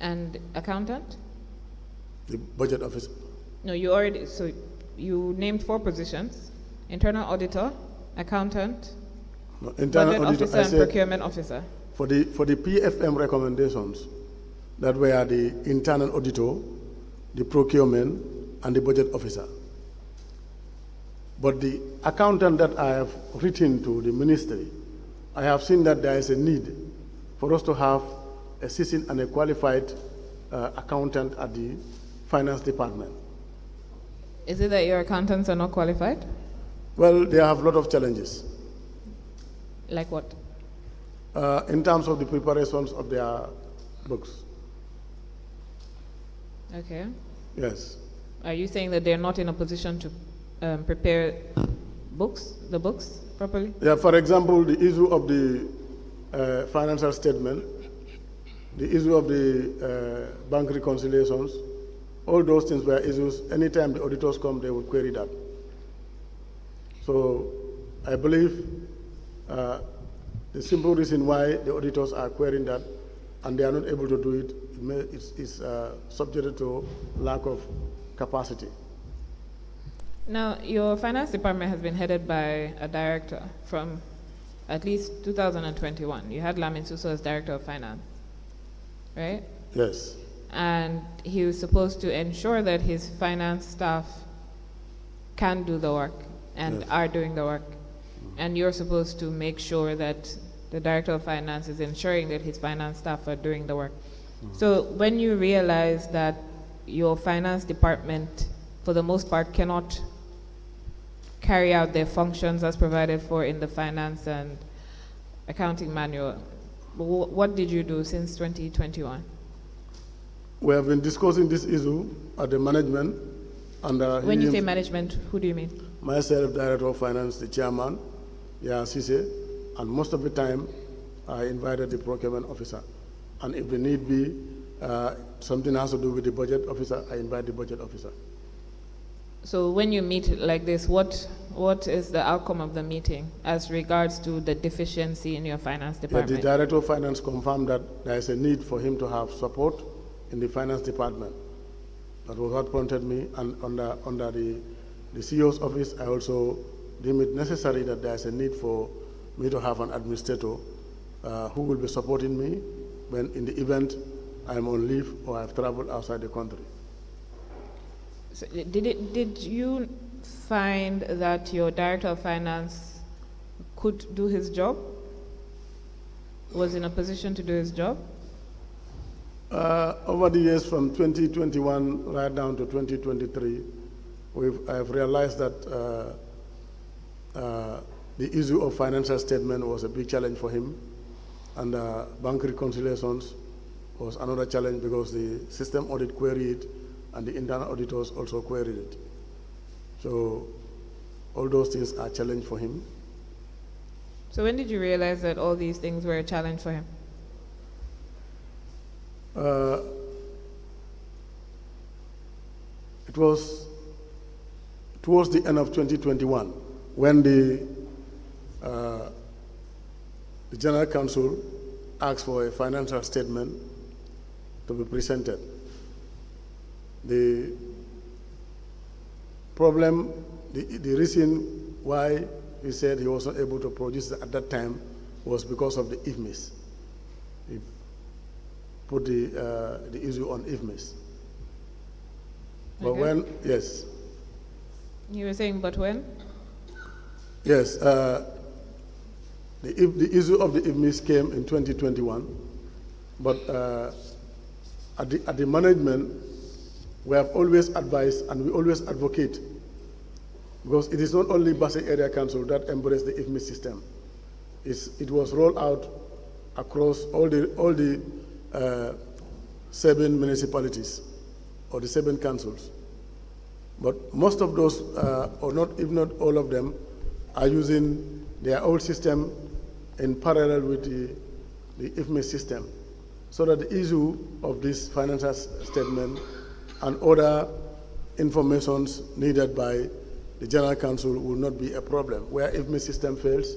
And accountant? the budget officer. No, you already, so you named 4 positions: internal auditor, accountant, No, internal budget auditor, officer, I and said procurement officer. for the PFM recommendations, that were the internal auditor, the procurement, and the budget officer. But the accountant that I have written to the ministry, I have seen that there is a need for us to have a seasoned and a qualified accountant at the finance department. Is it that your accountants are not qualified? Well, they have a lot of challenges Like what? in terms of the preparations of their books. Okay. Yes. Are you saying that they're not in a position to prepare the books properly? Yeah, for example, the issue of the financial statement, the issue of the bank reconciliations, all those things were issues. Anytime the auditors come, they will query that. So I believe the simple reason why the auditors are querying that and they are not able to do it is subject to lack of capacity. Now, your finance department has been headed by a director from at least 2021. You had Lamin Suso as director of finance, right? Yes. And he was supposed to ensure that his finance staff can do the work and Yes. are doing the work. And you're supposed to make sure that the director of finance is ensuring that his finance staff are doing the work. So when you realize that your finance department, for the most part, cannot carry out their functions as provided for in the finance and accounting manual, what did you do since 2021? We have been discussing this issue at the management, and When you say management, who do you mean? myself, Director of Finance, the chairman, Sise, and most of the time I invited the procurement officer. And if the need be, something has to do with the budget officer, I invite the budget officer. So when you meet like this, what is the outcome of the meeting as regards to the deficiency in your finance Yeah, department? the Director of Finance confirmed that there is a need for him to have support in the finance department. That was what prompted me, and under the CEO's office, I also deem it necessary that there is a need for me to have an administrator who will be supporting me when in the event I'm on leave or I've traveled outside the country. So did you find that your director of finance could do his job? Was in a position to do his job? Over the years from 2021 right down to 2023, I've realized that the issue of financial statement was a big challenge for him, and bank reconciliations was another challenge because the system audit queried it and the internal auditors also queried it. So all those things are challenge for him. So when did you realize that all these things were a challenge for him? It was towards the end of 2021 when the General Counsel asked for a financial statement to be presented. The problem, the reason why he said he wasn't able to produce it at that time was because of the IFMIS. He put the issue on IFMIS. But Okay. when, yes, You were saying, but when? yes, the issue of the IFMIS came in 2021, but at the management, we have always advised and we always advocate, because it is not only Basel Area Council that embraced the IFMIS system. It was rolled out across all the 7 municipalities or the 7 councils. But most of those, or not, if not all of them, are using their old system in parallel with the IFMIS system, so that the issue of this financial statement and other informations needed by the General Counsel will not be a problem. Where IFMIS system fails,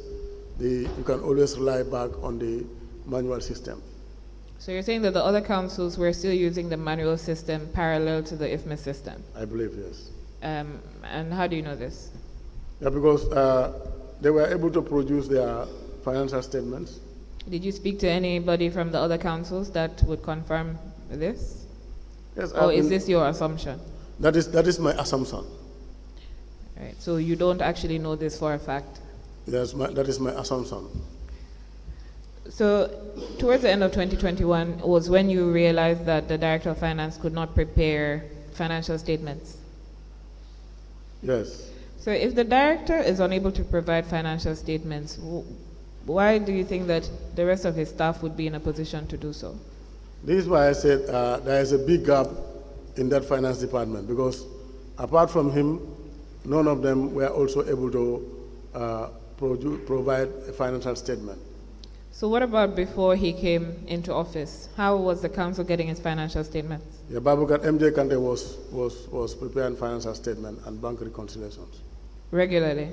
you can always rely back on the manual system. So you're saying that the other councils were still using the manual system parallel to the IFMIS system? I believe, yes. And how do you know this? Yeah, because they were able to produce their financial statements. Did you speak to anybody from the other councils that would confirm this? Yes, Or is this your assumption? that is my assumption. Right. So you don't actually know this for a fact? Yes, that is my assumption. So towards the end of 2021 was when you realized that the Director of Finance could not prepare financial statements? Yes. So if the Director is unable to provide financial statements, why do you think that the rest of his staff would be in a position to do so? This is why I said there is a big gap in that finance department, because apart from him, none of them were also able to provide a financial statement. So what about before he came into office? How was the council getting its financial statements? Yeah, Babukat MJ Kante was preparing financial statement and bank reconciliations Regularly?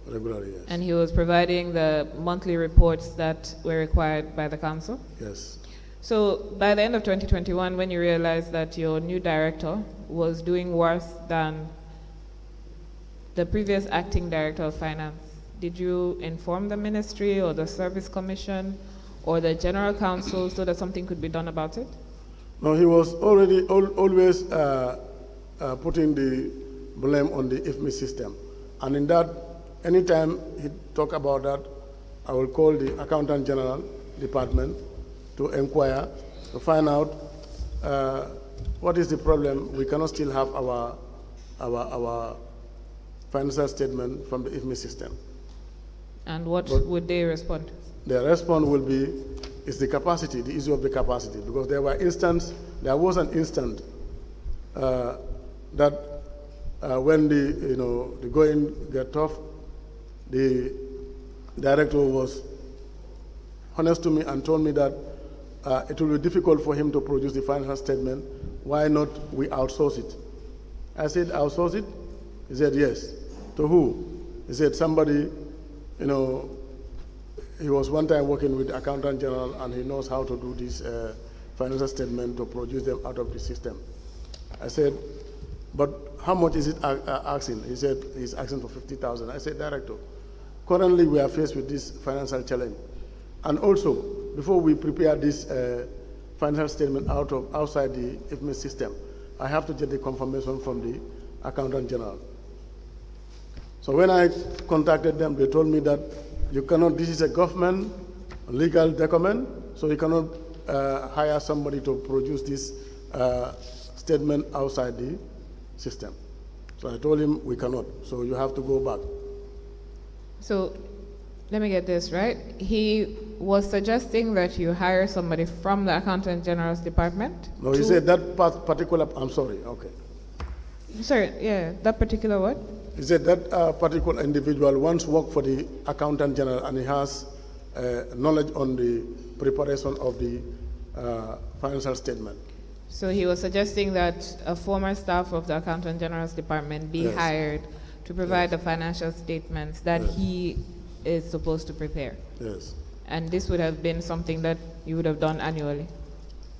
regularly, yes. And he was providing the monthly reports that were required by the council? Yes. So by the end of 2021, when you realized that your new director was doing worse than the previous acting director of finance, did you inform the ministry or the service commission or the general council so that something could be done about it? No, he was already always putting the blame on the IFMI system. And in that, anytime he talk about that, I will call the Accountant General Department to inquire, to find out what is the problem. We cannot still have our financial statement from the IFMI system. And what would they respond? The response will be, is the capacity, the issue of the capacity, because there was an instant that when the going get tough, the director was honest to me and told me that it will be difficult for him to produce the financial statement. Why not we outsource it? I said, outsource it? He said, yes. To who? He said, somebody, he was one time working with the Accountant General and he knows how to do this financial statement to produce them out of the system. I said, but how much is it asking? He said, he's asking for 50,000. I said, Director, currently we are faced with this financial challenge. And also, before we prepare this financial statement outside the IFMIS system, I have to get the confirmation from the Accountant General. So when I contacted them, they told me that you cannot, this is a government legal document, so you cannot hire somebody to produce this statement outside the system. So I told him we cannot, so you have to go back. So Let me get this right. He was suggesting that you hire somebody from the Accountant General's department? No, he said that particular, I'm sorry, okay. Sorry, yeah, that particular what? He said that particular individual once worked for the Accountant General and he has knowledge on the preparation of the financial statement. So he was suggesting that a former staff of the Accountant General's department be Yes. hired to provide Yes. the financial statements that Yes. he is supposed to prepare. Yes. And this would have been something that you would have done annually.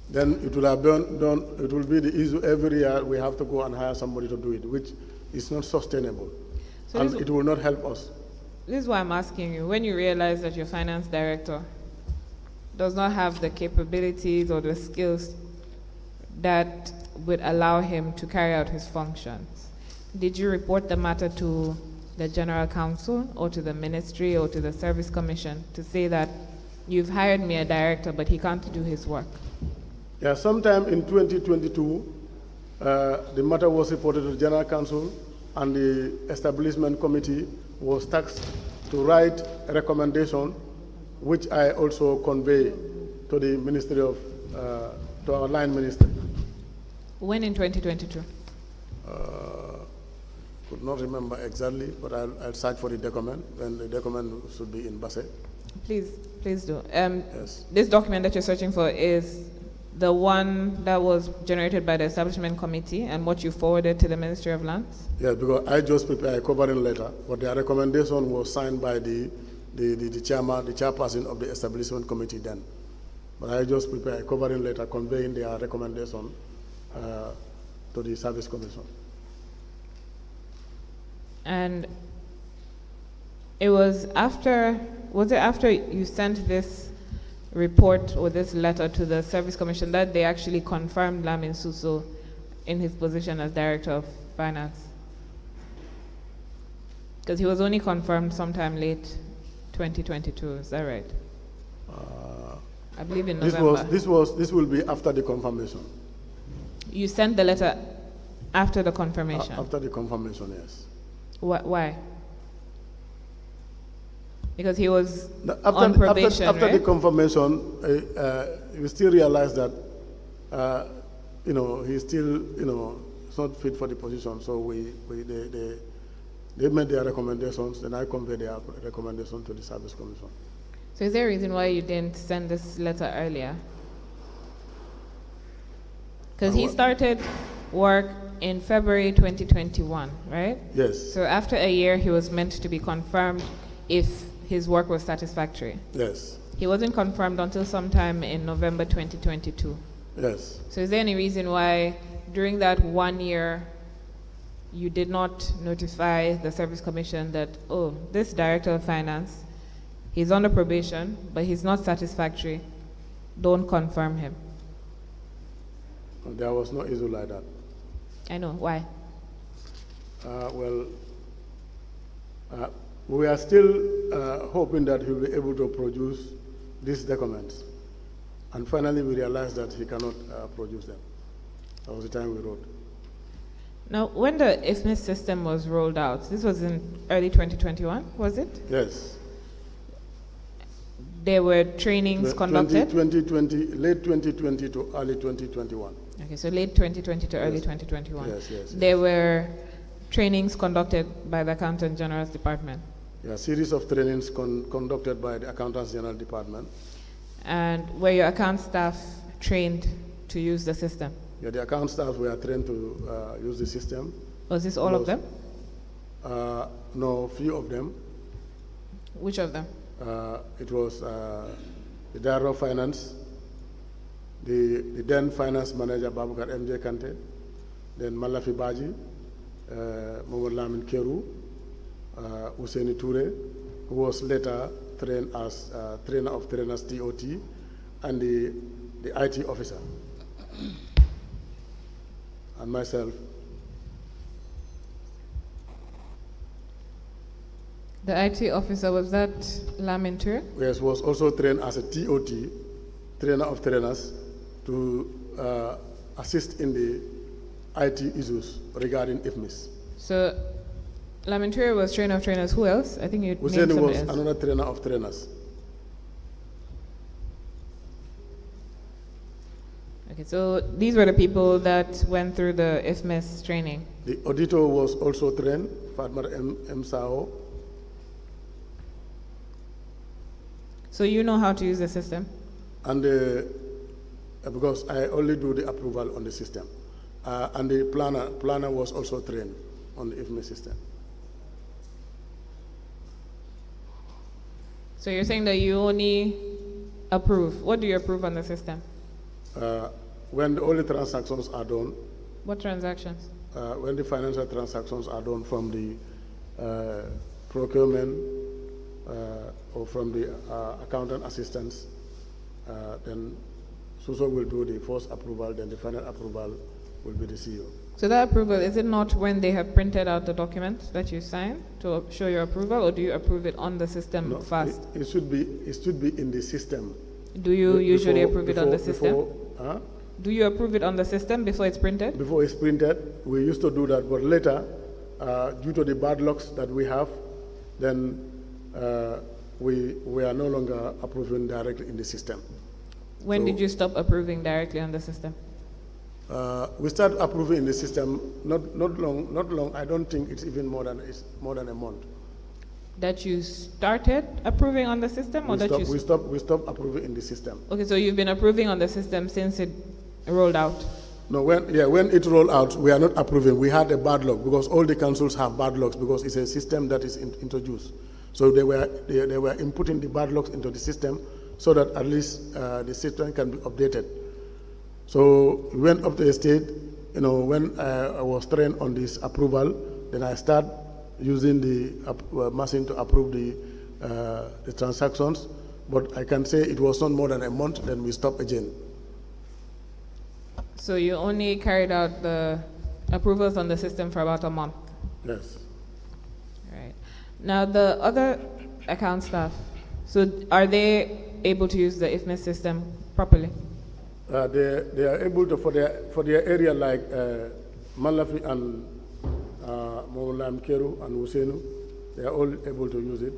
Then it will have been done, it will be the issue every year we have to go and hire somebody to do it, which is not sustainable. So And this- it will not help us. This is why I'm asking you, when you realize that your finance director does not have the capabilities or the skills that would allow him to carry out his functions, did you report the matter to the General Counsel or to the Ministry or to the Service Commission to say that you've hired me a director but he can't do his work? Yeah, sometime in 2022, the matter was reported to the General Counsel and the Establishment Committee was tasked to write a recommendation which I also convey to the Ministry of, to our line ministry. When in 2022? Could not remember exactly, but I'll search for the document, and the document should be in Basse. Please do. Yes. This document that you're searching for is the one that was generated by the Establishment Committee and what you forwarded to the Ministry of Lands? Yes, because I just prepared a covering letter, but the recommendation was signed by the chairman, the chairperson of the Establishment Committee then. But I just prepared a covering letter conveying their recommendation to the Service Commission. And it was after you sent this report or this letter to the Service Commission that they actually confirmed Lamin Suso in his position as Director of Finance? Because he was only confirmed sometime late 2022, is that right? I believe in November. This will be after the confirmation. You sent the letter after the confirmation? After the confirmation, yes. Why? Because he was After on probation, after right? the confirmation, we still realize that, he's still, it's not fit for the position. So they made their recommendations, and I conveyed their recommendation to the Service Commission. So is there a reason why you didn't send this letter earlier? Because he started work in February 2021, right? Yes. So after a year, he was meant to be confirmed if his work was satisfactory. Yes. He wasn't confirmed until sometime in November 2022. Yes. So is there any reason why during that 1 year you did not notify the Service Commission that, oh, this Director of Finance, he's under probation, but he's not satisfactory, don't confirm him? There was no issue like that. I know, why? We are still hoping that he'll be able to produce these documents. And finally, we realized that he cannot produce them. That was the time we wrote. Now, when the IFMIS system was rolled out, this was in early 2021, was it? Yes. There were trainings conducted? 2020, late 2020 to early 2021. Okay, so late 2020 to early Yes. 2021. Yes. There were trainings conducted by the Accountant General's Department. Yeah, a series of trainings conducted by the Accountants General Department. And were your account staff trained to use the system? Yeah, the account staff were trained to use the system. Was this all of them? No, few of them. Which of them? It was the Director of Finance, the then Finance Manager Babukar MJ Kante, then Malafi Baji, Mohamed Lamin Keru, Husseini Toure, who was later trained as trainer of trainers TOT, and the IT officer, and myself. The IT officer, was that Lamin Toure? Yes, was also trained as a TOT, trainer of trainers, to assist in the IT issues regarding IFMIS. So Lamin Toure was trainer of trainers. Who else? I think you named Husseini somebody was else. another trainer of trainers. Okay, so these were the people that went through the IFMIS training. The auditor was also trained, Fatma M. Sao. So you know how to use the system? And because I only do the approval on the system. And the planner was also trained on the IFMIS system. So you're saying that you only approve. What do you approve on the system? When all the transactions are done, What transactions? when the financial transactions are done from the procurement or from the accountant assistants, then SUSO will do the first approval, then the final approval will be the CEO. So that approval, is it not when they have printed out the document that you sign to show your approval, or do you approve it on the system No, first? it should be in the system. Do you usually Before- approve it on the before- system? before- Do you approve it on the system before it's printed? Before it's printed, we used to do that, but later, due to the bad lucks that we have, then we are no longer approving directly in the system. When So- did you stop approving directly on the system? We start approving in the system not long. I don't think it's even more than a month. That you started approving on the system, or that you? We stop approving in the system. Okay, so you've been approving on the system since it rolled out. No, when it rolled out, we are not approving. We had a bad luck because all the councils have bad lucks because it's a system that is introduced. So they were inputting the bad lucks into the system so that at least the system can be updated. So we went up to the state. When I was trained on this approval, then I start using the machine to approve the transactions. But I can say it was not more than a month. Then we stopped again. So you only carried out the approvals on the system for about a month. Yes. Right. Now the other account staff, so are they able to use the IFMIS system properly? They are able to for their area like Malafi and Mawlam Keru and Husseinu, they are all able to use it.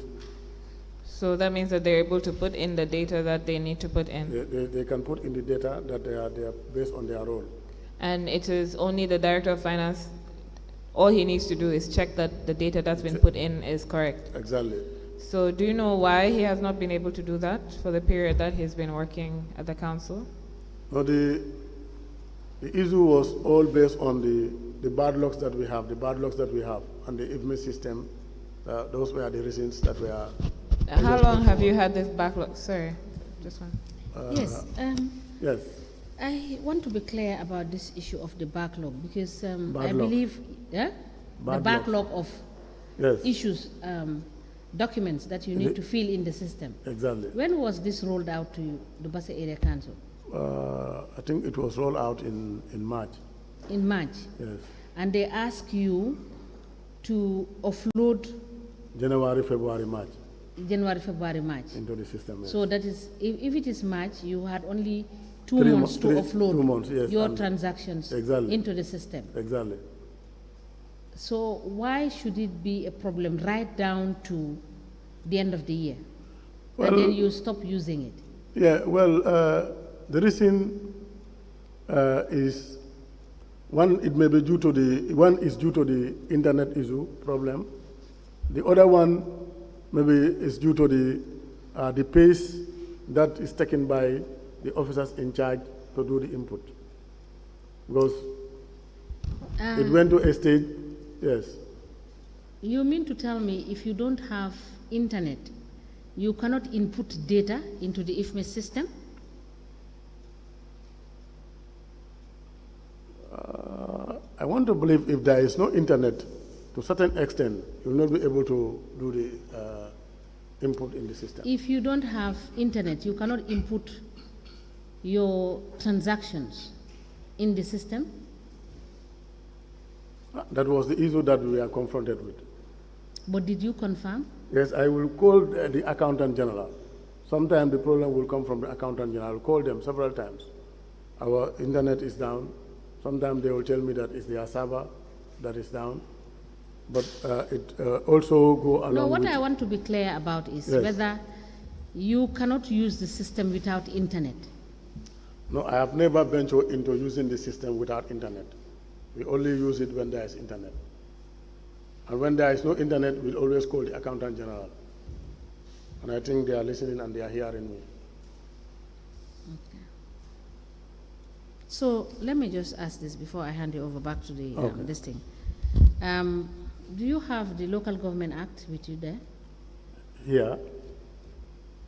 So that means that they're able to put in the data that they need to put in. They can put in the data that they are based on their role. And it is only the director of finance, all he needs to do is check that the data that's been put in is correct. Exactly. So do you know why he has not been able to do that for the period that he's been working at the council? No, the issue was all based on the bad lucks that we have, and the IFMIS system. Those were the reasons that we are. How long have you had this backlog? Sorry, just one. Yes. Yes. I want to be clear about this issue of the backlog because I Backlog. believe the Backlog. backlog of Yes. issues, documents that you need to fill in the system. Exactly. When was this rolled out to you, the Basa Area Council? I think it was rolled out in March. In March. Yes. And they ask you to offload January, February, March January, February, March. into the system. Yes. So that is, if it is March, you had only 2 3 months to offload 2 months, yes, your and- transactions Exactly. into the system. Exactly. So why should it be a problem right down to the end of the year? Well- and then you stop using it? Yeah. Well, the reason is one. It may be due to the internet issue problem. The other one maybe is due to the pace that is taken by the officers in charge to do the input. Because it went to a stage, yes. You mean to tell me if you don't have internet, you cannot input data into the IFMIS system? I want to believe if there is no internet, to a certain extent, you'll not be able to do the input in the system. If you don't have internet, you cannot input your transactions in the system? That was the issue that we are confronted with. But did you confirm? Yes, I will call the accountant general. Sometimes the problem will come from the accountant general. I'll call them several times. Our internet is down. Sometimes they will tell me that it's their server that is down. But it also go along No, what with... I want to be clear about is Yes. whether you cannot use the system without internet. No, I have never ventured into using the system without internet. We only use it when there is internet. And when there is no internet, we'll always call the Accountant General. And I think they are listening and they are hearing me. So let me just ask this before I hand you over back to the this thing. Do you have the Local Government Act with you there? Here?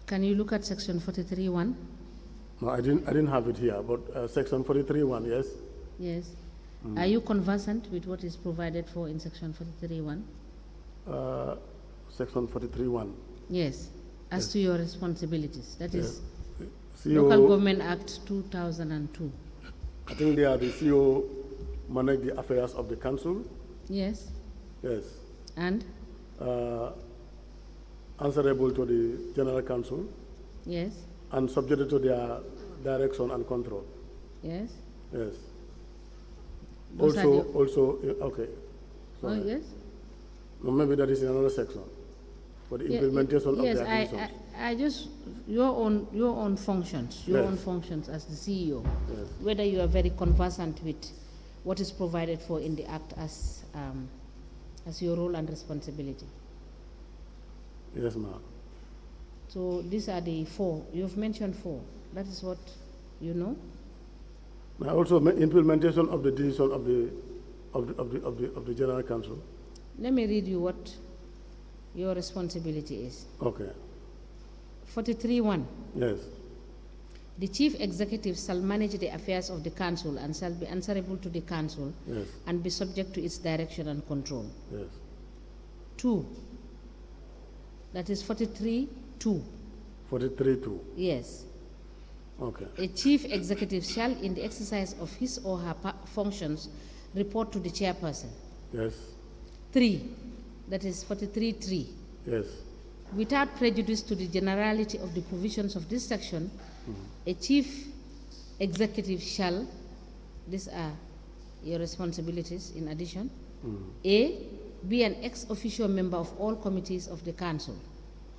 Can you look at section 43(1)? No, I didn't have it here, but section 43(1), yes? Yes. Are you conversant with what is provided for in section 43(1)? Section 43(1). Yes. As to your responsibilities. That is CEO, Local Government Act 2002. I think they are the CEO manage the affairs of the council. Yes. Yes. And? Answerable to the General Council. Yes. And subjected to their direction and control. Yes. Yes. Those Okay. Oh, yes? No, maybe that is in another section for the implementation of yes, the decisions. I just, your own functions, own functions as the CEO, Yes. whether you are very conversant with what is provided for in the Act as your role and responsibility. Yes, ma'am. So these are the 4. You've mentioned 4. That is what you know? Now also implementation of the decision of the General Council. Let me read you what your responsibility is. Okay. 43(1). Yes. The chief executive shall manage the affairs of the council and shall be answerable to the council Yes. and be subject to its direction and control. Yes. 2. That is 43(2). 43(2). Yes. Okay. A chief executive shall, in the exercise of his or her functions, report to the chairperson. Yes. 3. That is 43(3). Yes. Without prejudice to the generality of the provisions of this section, a chief executive shall, these are your responsibilities in addition, A, be an ex officio member of all committees of the council.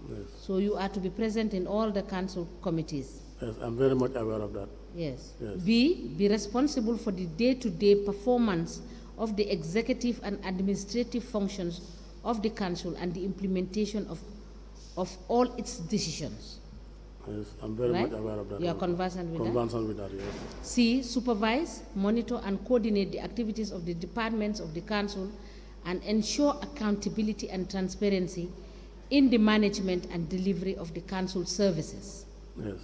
Yes. So you are to be present in all the council committees. Yes, I'm very much aware of that. Yes. Yes. B, be responsible for the day-to-day performance of the executive and administrative functions of the council and the implementation of all its decisions. Yes, I'm very Right? much aware of that. You are conversant with that? Conversant with that, yes. C, supervise, monitor, and coordinate the activities of the departments of the council and ensure accountability and transparency in the management and delivery of the council services. Yes.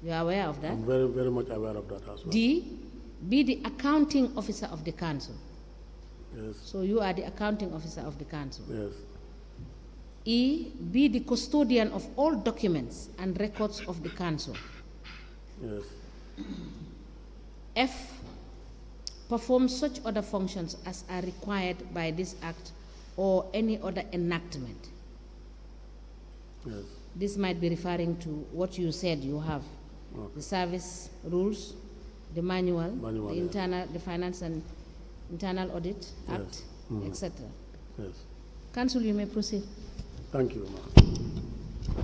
You are aware of that? I'm very, very much aware of that as well. D, be the accounting officer of the council. Yes. So you are the accounting officer of the council. Yes. E, be the custodian of all documents and records of the council. Yes. F, perform such other functions as are required by this act or any other enactment. Yes. This might be referring to what you said you have. Okay. The service rules, the manual, the yes. internal, the finance and internal audit Yes. act, etc. Yes. Council, you may proceed. Thank you, ma'am.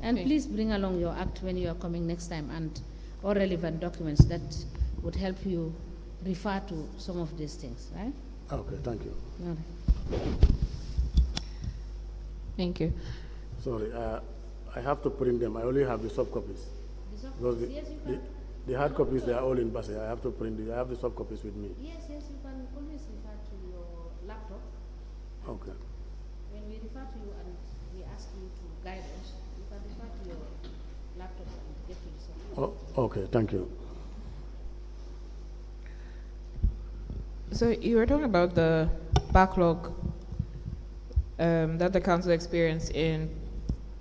And please bring along your act when you are coming next time and all relevant documents that would help you refer to some of these things, right? Okay, thank you. All right. Thank you. Sorry, I have to print them. I only have the soft copies. Because the hard copies, they are all in Basel. I have to print it. I have the soft copies with me. Yes, you can always refer to your laptop. Okay. When we refer to you and we ask you to guide us, you can refer to your laptop and get to the software. Oh, okay, thank you. So you were talking about the backlog that the council experienced in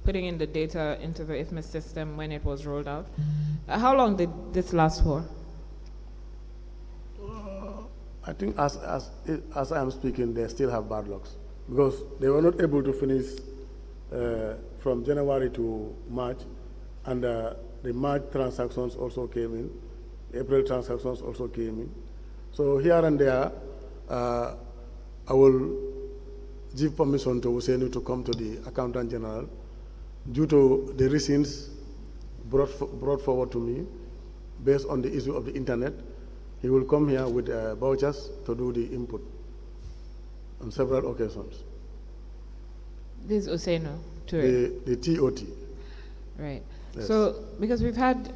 putting in the data into the IFMIS system when it was rolled out. How long did this last for? I think as I am speaking, they still have backlogs because they were not able to finish from January to March, and the March transactions also came in, the April transactions also came in. So here and there, I will give permission to Hussein to come to the Accountant General due to the reasons brought forward to me. based on the issue of the internet. He will come here with vouchers to do the input on several occasions. This is Useno Toure. The TOT. Right. Yes. So, because we've had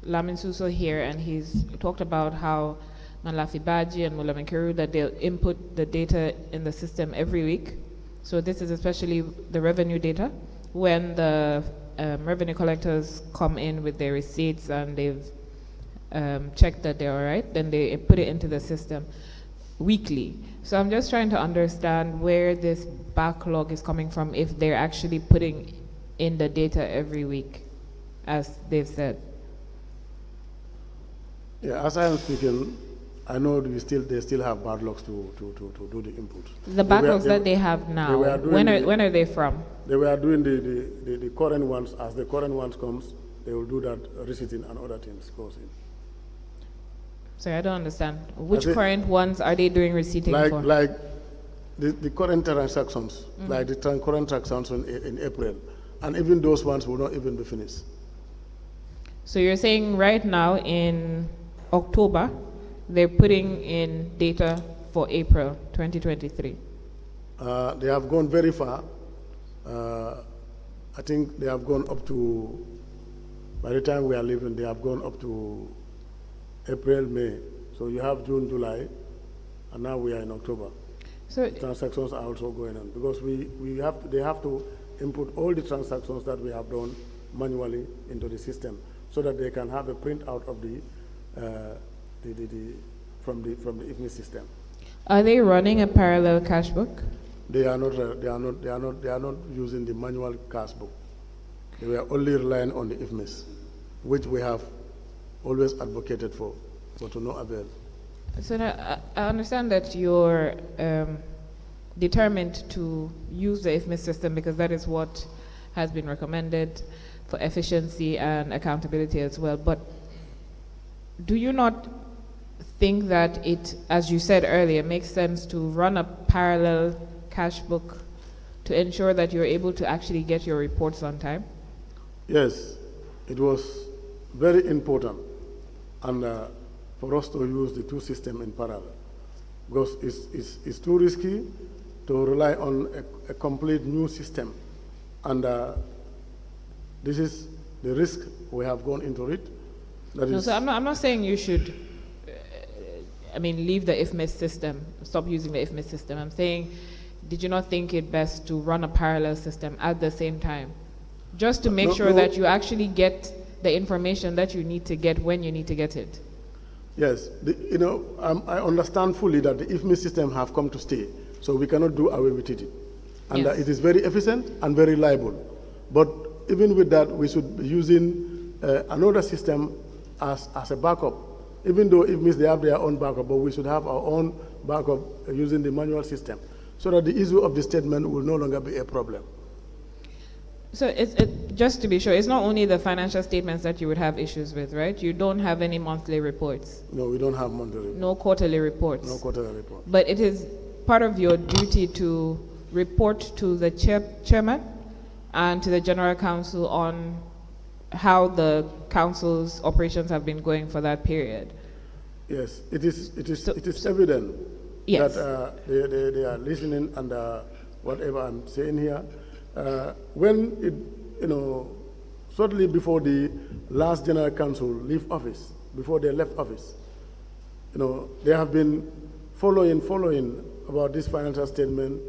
Lamin Suso here, and he's talked about how Malafi Baji and Mula Menkiru, that they'll input the data in the system every week. So this is especially the revenue data. When the revenue collectors come in with their receipts and they've checked that they're all right, then they put it into the system weekly. So I'm just trying to understand where this backlog is coming from, if they're actually putting in the data every week, as they've said. Yeah, as I am speaking, I know they still have backlogs to do the input. The backlogs that they have now, when are they from? They were doing the current ones. As the current ones comes, they will do that receipting and other things goes in. Sorry, I don't understand. Which current ones are they doing receipting for? Like the current transactions, like the current transactions in April, and even those ones will not even be finished. So you're saying right now in October, they're putting in data for April 2023? They have gone very far. I think they have gone up to, by the time we are leaving, they have gone up to April, May. So you have June, July, and now we are in October. So the transactions are also going on because they have to input all the transactions that we have done manually into the system so that they can have a printout of from the IFMI system. Are they running a parallel cash book? They are not using the manual cash book. They were only relying on the IFMIS, which we have always advocated for, but to no avail. So now, I understand that you're determined to use the IFMIS system because that is what has been recommended for efficiency and accountability as well. But do you not think that it, as you said earlier, makes sense to run a parallel cash book to ensure that you're able to actually get your reports on time? Yes, it was very important and for us to use the two systems in parallel because it's too risky to rely on a complete new system, and this is the risk we have gone into it. So I'm not saying you should leave the IFMIS system, stop using the IFMIS system. I'm saying, did you not think it best to run a parallel system at the same time? Just to make sure that you actually get the information that you need to get when you need to get it. Yes, I understand fully that the IFMIS system have come to stay, so we cannot do away with it. And Yes. it is very efficient and very reliable. But even with that, we should be using another system as a backup. Even though IFMIS, they have their own backup, but we should have our own backup using the manual system, so that the issue of the statement will no longer be a problem. So just to be sure, it's not only the financial statements that you would have issues with, right? You don't have any monthly reports? No, we don't have monthly reports. No quarterly reports? No quarterly report. But it is part of your duty to report to the chairman and to the general counsel on how the council's operations have been going for that period. Yes, it is evident Yes. that they are listening and whatever I'm saying here. When shortly before the last general counsel leave office, before they left office, they have been following about this financial statement,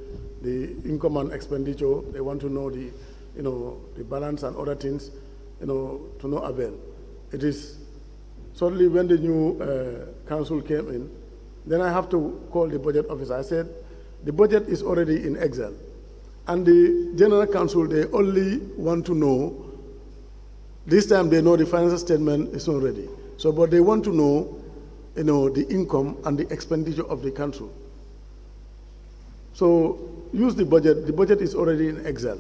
the income and expenditure. They want to know the balance and other things, to no avail. It is certainly when the new council came in, then I have to call the budget officer. I said, the budget is already in Excel. And the general council, they only want to know, this time they know the financial statement is not ready. So, but they want to know, the income and the expenditure of the council. So use the budget is already in Excel.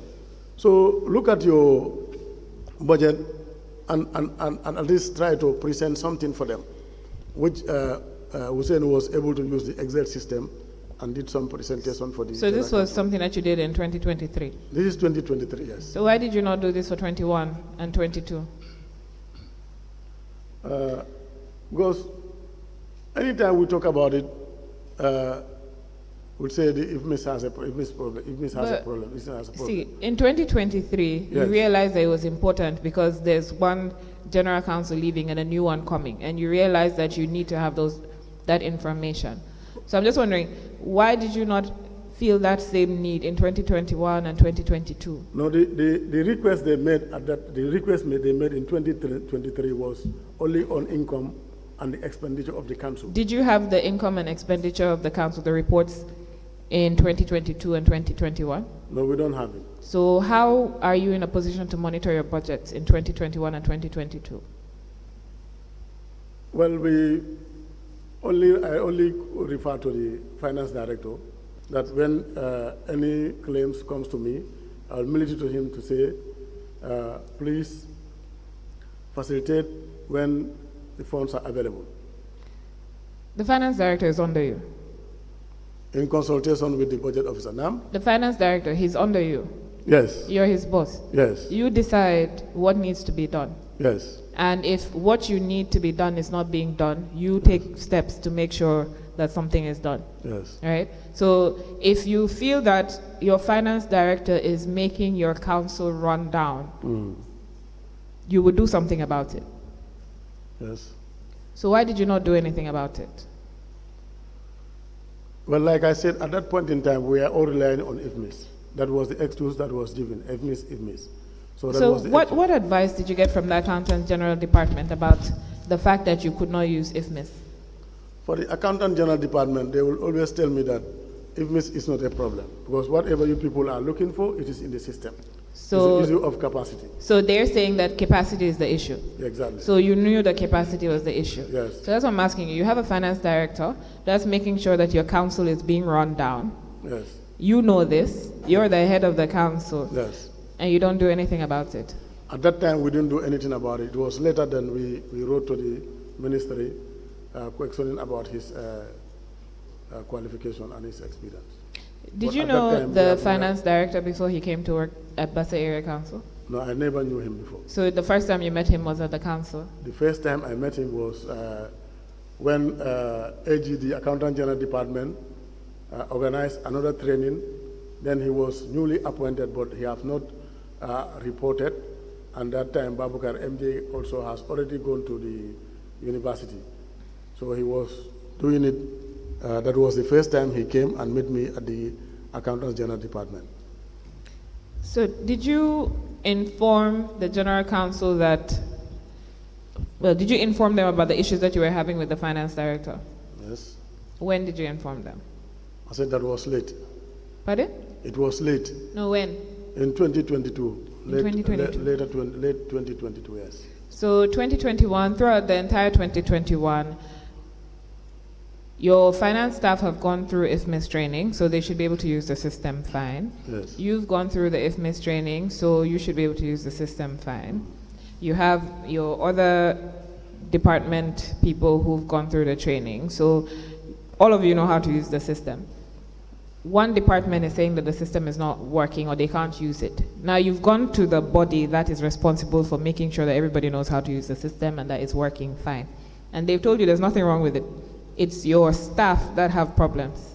So look at your budget and at least try to present something for them, which Hussein was able to use the Excel system and did some presentation for the. So this was something that you did in 2023? This is 2023, yes. So why did you not do this for 21 and 22? Because anytime we talk about it, we'll say the IFMIS has a problem. IFMIS has a problem. IFMIS has a problem. See, in 2023, you Yes. realized that it was important because there's one general counsel leaving and a new one coming, and you realize that you need to have that information. So I'm just wondering, why did you not feel that same need in 2021 and 2022? No, the request they made they made in 2023 was only on income and the expenditure of the council. Did you have the income and expenditure of the council, the reports in 2022 and 2021? No, we don't have it. So how are you in a position to monitor your budgets in 2021 and 2022? Well, I only refer to the finance director that when any claims comes to me, I'll mail it to him to say, please facilitate when the funds are available. The finance director is under you. In consultation with the budget officer. Now? The finance director, he's under you. Yes. You're his boss. Yes. You decide what needs to be done. Yes. And if what you need to be done is not being done, you take steps to make sure that something is done. Yes. Right? So if you feel that your finance director is making your council run down, you would do something about it. Yes. So why did you not do anything about it? Well, like I said, at that point in time, we are all relying on IFMIS. That was the excuse that was given, IFMIS. So that was the excuse. What advice did you get from the Accountant General Department about the fact that you could not use IFMIS? For the Accountant General Department, they will always tell me that IFMIS is not a problem, because whatever you people are looking for, it is in the system. So, it's an issue of capacity. So they're saying that capacity is the issue. Exactly. So you knew that capacity was the issue. Yes. So that's what I'm asking you. You have a finance director that's making sure that your council is being run down. Yes. You know this. You're the head of the council. Yes. And you don't do anything about it. At that time, we didn't do anything about it. It was later than we wrote to the ministry questioning about his qualification and his experience. Did But you at that know time, the finance director before he came to work at Bassa Area Council? No, I never knew him before. So the first time you met him was at the council? The first time I met him was when AG, the Accountant General Department, organized another training. Then he was newly appointed, but he has not reported. And that time, Babukar MJ also has already gone to the university. So he was doing it. That was the first time he came and met me at the Accountant General Department. So did you inform the General Counsel did you inform them about the issues that you were having with the finance director? Yes. When did you inform them? I said that was late. Pardon? It was late. No, when? In 2022. In 2022. Late 2022, yes. So 2021, throughout the entire 2021, your finance staff have gone through IFMIS training, so they should be able to use the system fine. Yes. You've gone through the IFMIS training, so you should be able to use the system fine. You have your other department people who've gone through the training, so all of you know how to use the system. One department is saying that the system is not working or they can't use it. Now you've gone to the body that is responsible for making sure that everybody knows how to use the system and that it's working fine. And they've told you there's nothing wrong with it. It's your staff that have problems.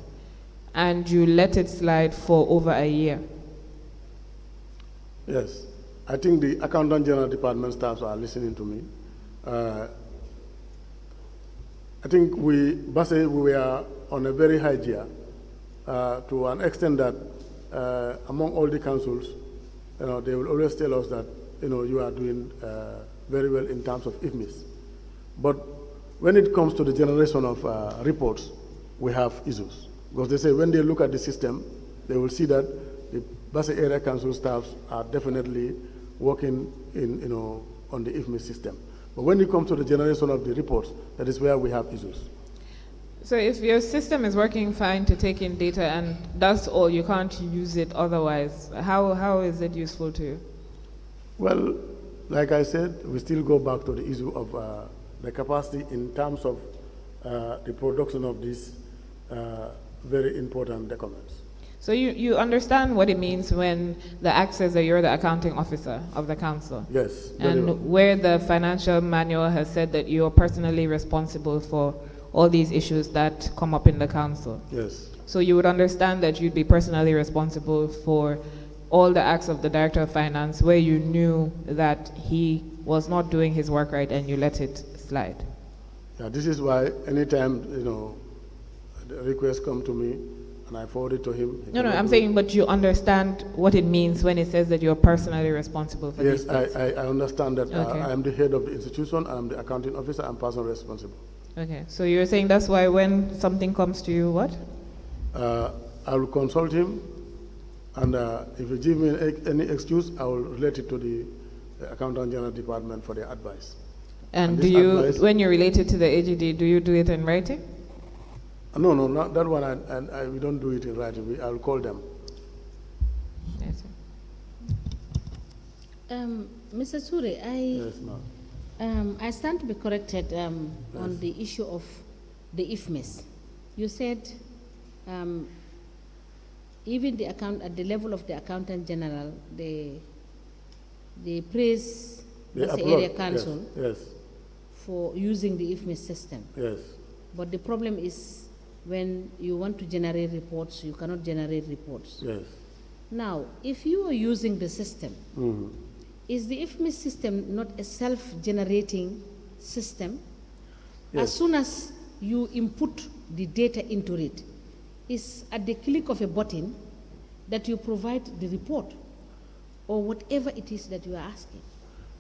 And you let it slide for over a year. Yes. I think the Accountant General Department staffs are listening to me. I think we were on a very high gear to an extent that among all the councils, they will always tell us that, you are doing very well in terms of IFMIS. But when it comes to the generation of reports, we have issues. Because they say when they look at the system, they will see that the Bassa Area Council staffs are definitely working on the IFMIS system. But when it comes to the generation of the reports, that is where we have issues. So if your system is working fine to take in data and that's all, you can't use it otherwise, how is it useful to you? Well, like I said, we still go back to the issue of the capacity in terms of the production of these very important documents. So you understand what it means when the act says that you're the accounting officer of the council? Yes. Very And well. where the financial manual has said that you're personally responsible for all these issues that come up in the council. Yes. So you would understand that you'd be personally responsible for all the acts of the director of finance where you knew that he was not doing his work right and you let it slide. Yeah, this is why anytime, the requests come to me and I forward it to him. he No, cannot I'm do saying, but you understand what it means when it says that you're personally responsible for Yes, these things. I understand that Okay. I am the head of the institution, I am the accounting officer, I'm personally responsible. Okay, so you're saying that's why when something comes to you, what? I will consult him, and if he gives me any excuse, I will relate it to the Accountant General Department for their advice. And And do this you, advice- when you're related to the AGD, do you do it in writing? No, not that one, we don't do it in writing, I will call them. Yes, sir. Mr. Sure, Yes, ma'am. I stand to be corrected on the issue of the IFMIS. You said even at the level of the accountant general, they praise They the applaud. area council Yes, for using the IFMIS system. yes. But the problem is when you want to generate reports, you cannot generate reports. Yes. Now, if you are using the system, Mhm. is the IFMIS system not a self-generating system? Yes. As soon as you input the data into it, it's at the click of a button that you provide the report or whatever it is that you are asking.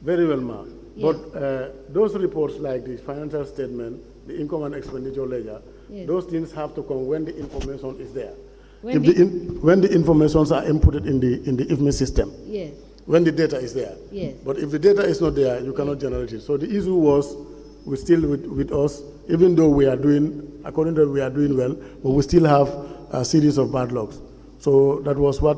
Very well, ma'am. Yeah. But those reports like the financial statement, the income and expenditure ledger, Yes. those things have to come when the information is there. When When the informations are inputted in the IFMIS system, Yes, when the data is there. yes. But if the data is not there, you cannot generate it. So the issue was, we still with us, even though we are doing, according to we are doing well, but we still have a series of bad logs. So that was what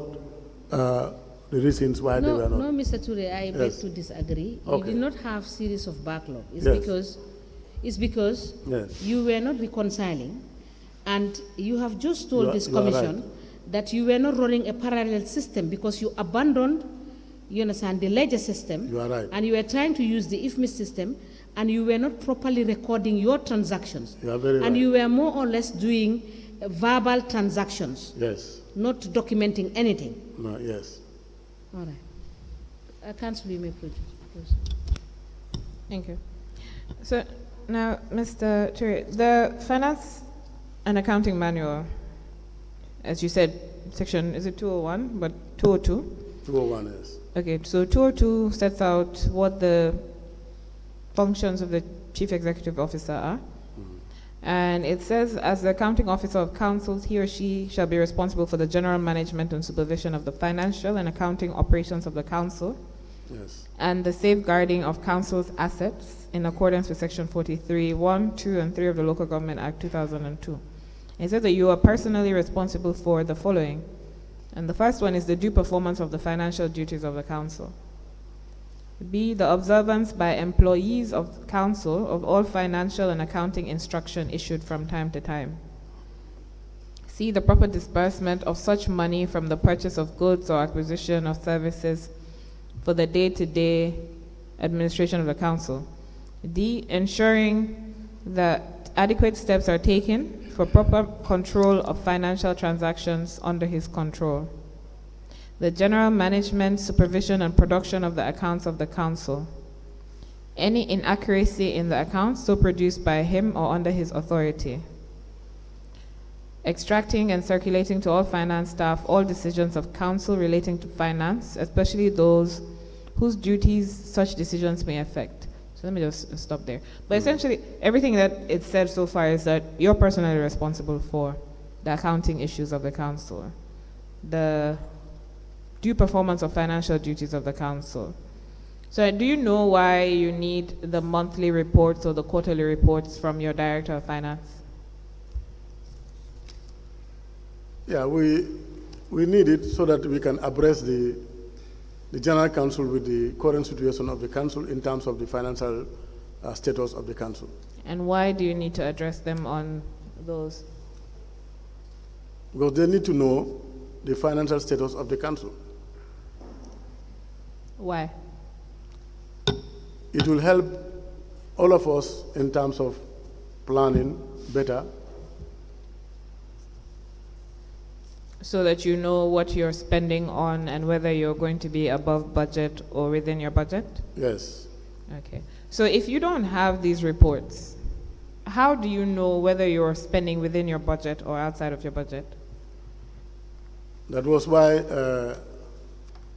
the reasons why they were not. No, Mr. Ture, I beg Yes. to disagree. You Okay. did not have series of backlog. It's Yes. because Yes. you were not reconciling, and you have just told You are- this you are commission right. that you were not running a parallel system because you abandoned, you understand, the ledger system. You are right. And you were trying to use the IFMIS system, and you were not properly recording your transactions. You are very and right. you were more or less doing verbal transactions, Yes. not documenting anything. No, yes. All right. Council, you may proceed. Thank you. So now, Mr. Ture, the Finance and Accounting Manual, as you said, section, is it 201, but 202? 201, yes. Okay, so 202 sets out what the functions of the Chief Executive Officer are. And it says, as the accounting officer of councils, he or she shall be responsible for the general management and supervision of the financial and accounting operations of the council Yes. and the safeguarding of council's assets in accordance with section 43, 1, 2, and 3 of the Local Government Act 2002. It says that you are personally responsible for the following. And the first one is the due performance of the financial duties of the council. B, the observance by employees of council of all financial and accounting instruction issued from time to time. C, the proper disbursement of such money from the purchase of goods or acquisition of services for the day-to-day administration of the council. D, ensuring that adequate steps are taken for proper control of financial transactions under his control. The general management, supervision, and production of the accounts of the council. Any inaccuracy in the accounts so produced by him or under his authority. Extracting and circulating to all finance staff all decisions of council relating to finance, especially those whose duties such decisions may affect. So let me just stop there. But essentially, everything that it said so far is that you're personally responsible for the accounting issues of the council, the due performance of financial duties of the council. So do you know why you need the monthly reports or the quarterly reports from your director of finance? Yeah, we need it so that we can address the general council with the current situation of the council in terms of the financial status of the council. And why do you need to address them on those? Because they need to know the financial status of the council. Why? It will help all of us in terms of planning better. So that you know what you're spending on and whether you're going to be above budget or within your budget? Yes. Okay. So if you don't have these reports, how do you know whether you're spending within your budget or outside of your budget? That was why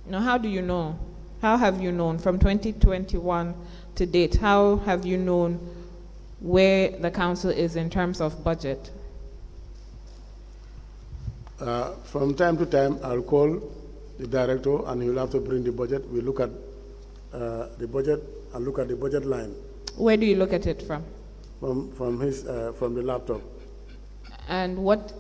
Now, how do you know? How have you known from 2021 to date? How have you known where the council is in terms of budget? from time to time, I'll call the director and he'll have to bring the budget. We look at the budget and look at the budget line Where do you look at it from? from the laptop. And what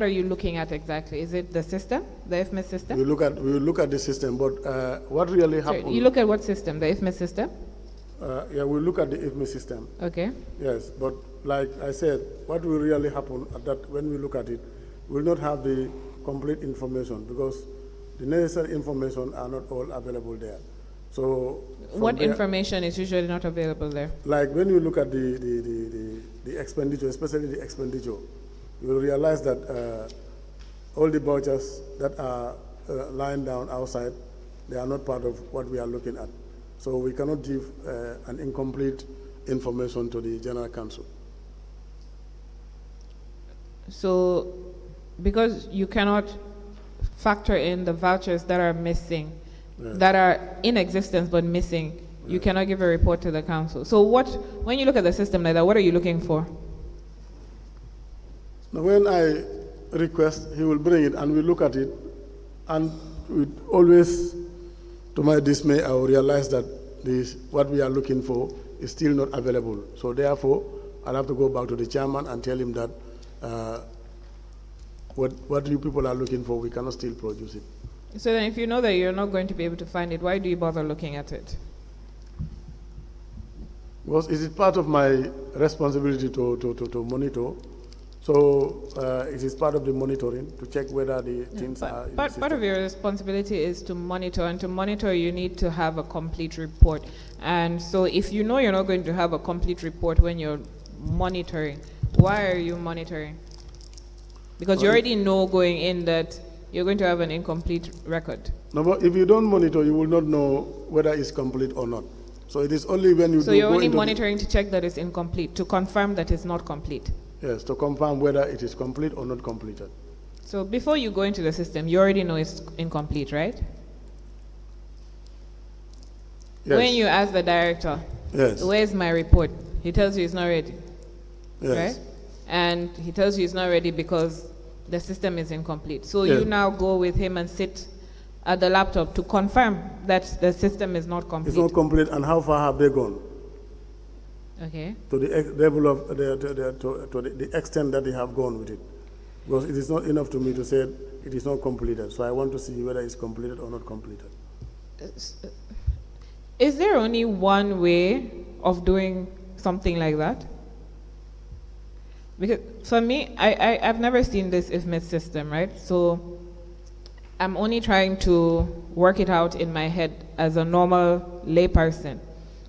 are you looking at exactly? Is it the system, the IFMIS system? We look at the system, but what really Sorry, happened? you look at what system? The IFMIS system? Yeah, we look at the IFMI system. Okay. Yes, but like I said, what will really happen at that when we look at it, we will not have the complete information because the necessary information are not all available there. So What there, information is usually not available there? like when you look at the expenditure, especially the expenditure, you will realize that all the vouchers that are lying down outside, they are not part of what we are looking at. So we cannot give an incomplete information to the General Council. So, because you cannot factor in the vouchers that are missing, Yes. that are in existence but missing, you cannot give a report to the council. So when you look at the system like that, what are you looking for? Now, when I request, he will bring it and we look at it, and we always, to my dismay, I will realize that what we are looking for is still not available. So therefore, I'll have to go back to the chairman and tell him that what you people are looking for, we cannot still produce it. So then if you know that you're not going to be able to find it, why do you bother looking at it? Because it is part of my responsibility to monitor. So it is part of the monitoring to check whether the things are in the But part of system. your responsibility is to monitor, and to monitor you need to have a complete report. And so if you know you're not going to have a complete report when you're monitoring, why are you monitoring? Because you already know going in that you're going to have an incomplete record. No, but if you don't monitor, you will not know whether it's complete or not. So it is only when you So do you're go only into monitoring to check that it's incomplete, to confirm that it's not complete. yes, to confirm whether it is complete or not completed. So before you go into the system, you already know it's incomplete, right? Yes. When you ask the director, Yes. where's my report? He tells you it's not ready, Yes. right? And he tells you it's not ready because the system is incomplete. So Yes. you now go with him and sit at the laptop to confirm that the system is not complete. It's not complete, and how far have they gone? Okay. To the level of the extent that they have gone with it, because it is not enough to me to say it is not completed. So I want to see whether it's completed or not completed. Is there only one way of doing something like that? Because for me, I've never seen this IFMIS system, right? So I'm only trying to work it out in my head as a normal layperson.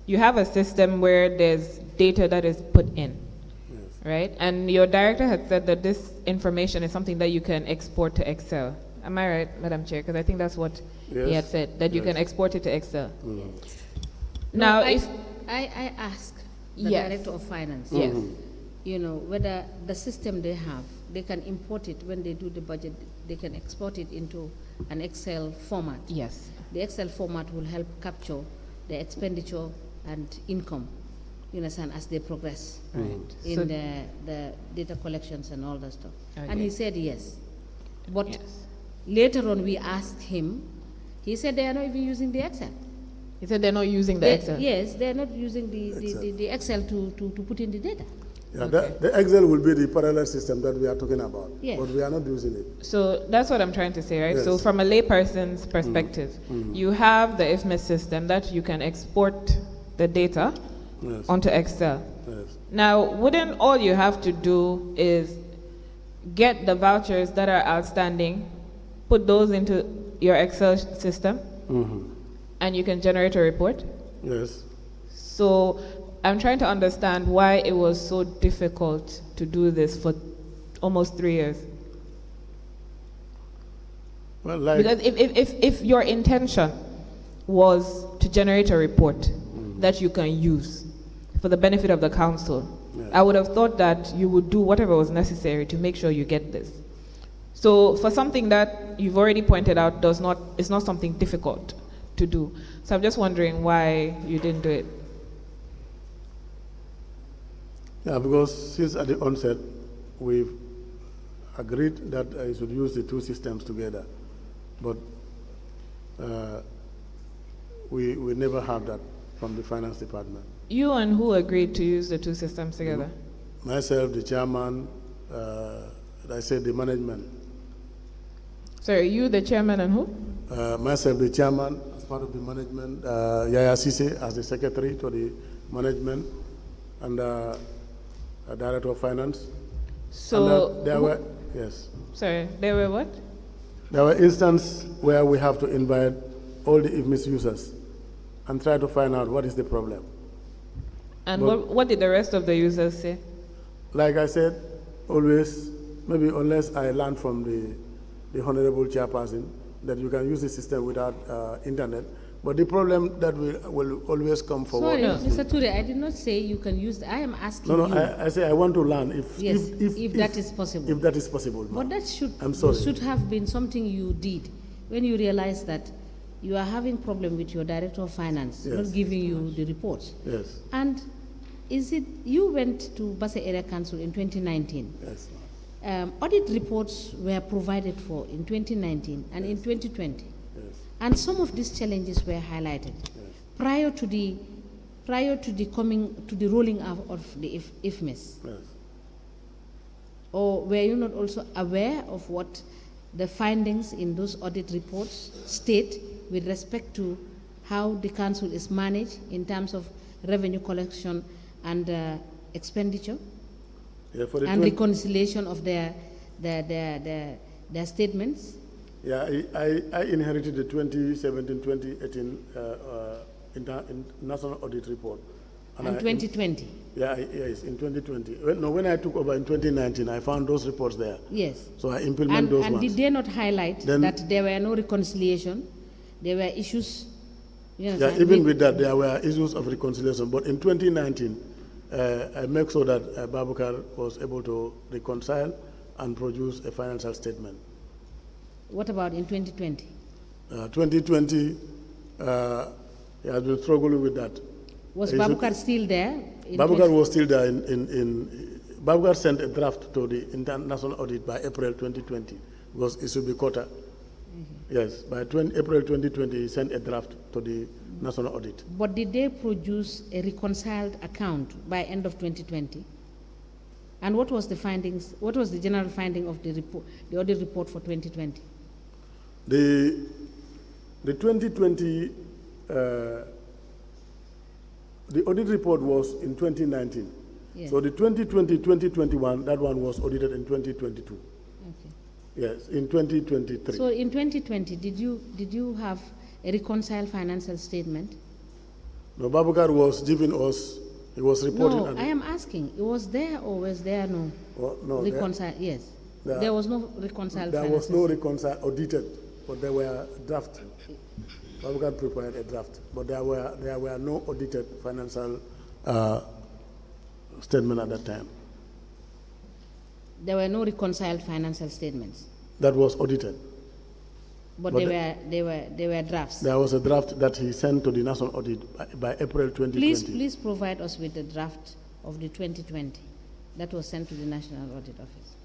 You have a system where there's data that is put in, right? And your director had said that this information is something that you can export to Excel. Am I right, Madam Chair? Because I think that's what he had Yes. said, that you Yes. can export it to Excel. No, Now, I ask the Yes. Director of Finance. Yes. You know, whether the system they have, they can import it when they do the budget, they can export it into an Excel format. Yes. The Excel format will help capture the expenditure and income, you understand, as they progress in So- the data collections and all that stuff. Okay. And he said yes. But Yes. later on we asked him, he said they are not even using the Excel. He said they're not using the They- Excel. Yes, they are not using the Excel to put in the data. Yeah, the Excel will be the parallel system that we are talking about, Yes. but we are not using it. So that's what I'm trying to say, right? So Yes. from a layperson's perspective, you have the IFMIS system that you can export the data Yes. onto Excel. Yes. Now, wouldn't all you have to do is get the vouchers that are outstanding, put those into your Excel system, and you can generate a report. Yes. So I'm trying to understand why it was so difficult to do this for almost 3 years. Well, like, Because if your intention was to generate a report that you can use for the benefit of the council, I would have thought that you would do whatever was necessary to make sure you get this. So for something that you've already pointed out it's not something difficult to do. So I'm just wondering why you didn't do it. yeah, because since at the onset, we've agreed that I should use the two systems together. But we never had that from the finance department. You and who agreed to use the two systems together? Myself, the chairman, I said the management. Sorry, you, the chairman, and who? Myself, the chairman, as part of the management, Yaya Sise as the secretary to the management, and director of finance. So and, there were, yes. Sorry, there were what? There were instances where we have to invite all the IFMIS users and try to find out what is the problem. And But- what did the rest of the users say? Like I said, always, maybe unless I learn from the honorable chairperson that you can use the system without internet. But the problem that will always come forward. Sorry, is Mr. Ture, I did not say you can use, I am asking No, you. I say I want to learn if that is possible. If that is possible. But that I'm sorry. should have been something you did when you realized that you are having problem with your director of finance, Yes. not giving you the reports. Yes, And is it, you went to Basse Area Council in 2019. yes. Audit reports were provided for in 2019 and in 2020. Yes. And some of these challenges were highlighted prior to the rolling out of the IFMIS. Yes. Or were you not also aware of what the findings in those audit reports state with respect to how the council is managed in terms of revenue collection and expenditure Yeah, for the and reconciliation of their statements? Yeah, I inherited the 2017-2018 National Audit Report. And 2020? Yes, in 2020. When I took over in 2019, I found those reports there. Yes. So I implement those and ones. did they not highlight that there were no reconciliation? There were issues? You Yeah, even with that, there were issues of reconciliation. But in 2019, I make sure that Babukar was able to reconcile and produce a financial statement. What about in 2020? 2020, he has been struggling with that. Was Babukar still there? Babukar was still there. Babukar sent a draft to the international audit by April 2020 because it should be quota. Yes, by April 2020, he sent a draft to the national audit. But did they produce a reconciled account by end of 2020? And what was the findings? What was the general finding of the report, the audit report for 2020? The 2020, the audit report was in 2019. Yes. So the 2020-2021, that one was audited in 2022. Okay. Yes, in 2023. So in 2020, did you have a reconciled financial statement? No, Babukar was giving us, he was reporting. No, I am asking, it was there or was there no? No, reconciled, yes. There was no reconciled there financial was no reconciled audited, but there were draft. Babukar prepared a draft, but there were no audited financial statement at that time. There were no reconciled financial statements. That was audited. But they were drafts. There was a draft that he sent to the national audit by April 2020. Please provide us with the draft of the 2020 that was sent to the National Audit Office.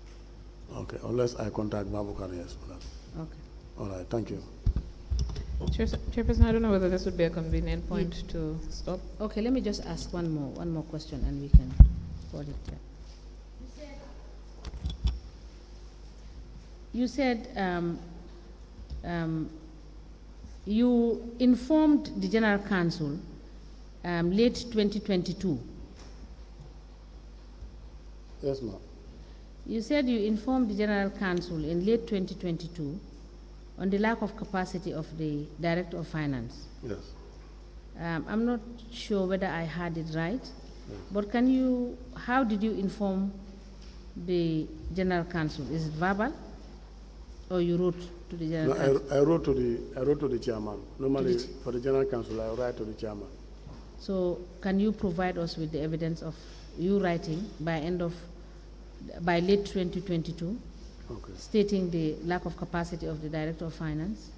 Okay, unless I contact Babukar, yes, for that. Okay. All right, thank you. Chairperson, I don't know whether this would be a convenient point to stop. Okay, let me just ask one more question and we can hold it there. You said you informed the General Council late 2022. Yes, ma'am. You said you informed the General Council in late 2022 on the lack of capacity of the Director of Finance. Yes. I'm not sure whether I had it right, but how did you inform the General Counsel? Is it verbal, or you wrote to the General Counsel? I wrote to the chairman. Normally, for the General Counsel, I write to the chairman. So, can you provide us with the evidence of you writing by late 2022, Okay. stating the lack of capacity of the Director of Finance?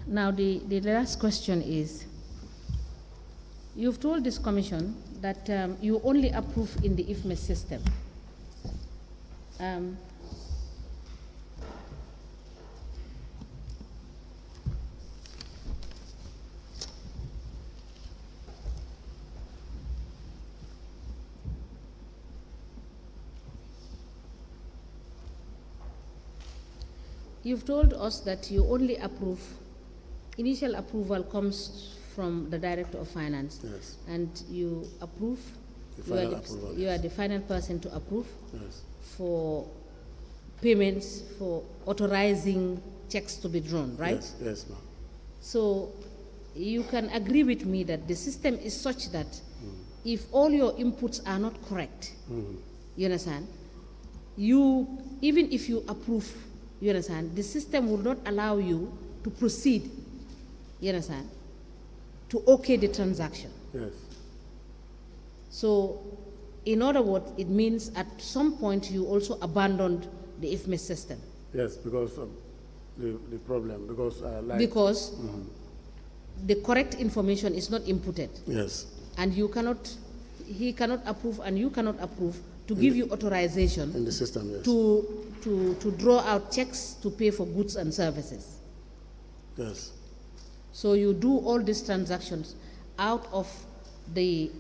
Now, the last question is, you've told this commission that you only approve in the IFMES system. You've told us that you only approve, initial approval comes from the Director of Finance. Yes. And you approve, you are the final person to approve for payments, for authorizing checks to be drawn, right? Yes, ma'am. So you can agree with me that the system is such that if all your inputs are not correct, you understand, even if you approve, you understand, the system will not allow you to proceed, you understand, to okay the transaction. Yes. So, in other words, it means at some point you also abandoned the IFMES system. Yes, because of the problem, because the correct information is not inputted. Yes. And he cannot approve and you cannot approve to give you authorization In the system, yes. to draw out checks to pay for goods and services. Yes. So you do all these transactions out of the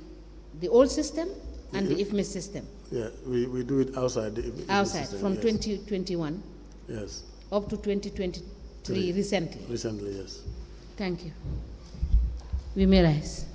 old system and the IFMES system. Yeah, we do it outside the Outside, system, from yes. 2021 Yes. up to 2023 recently. Recently, yes. Thank you. We may rise.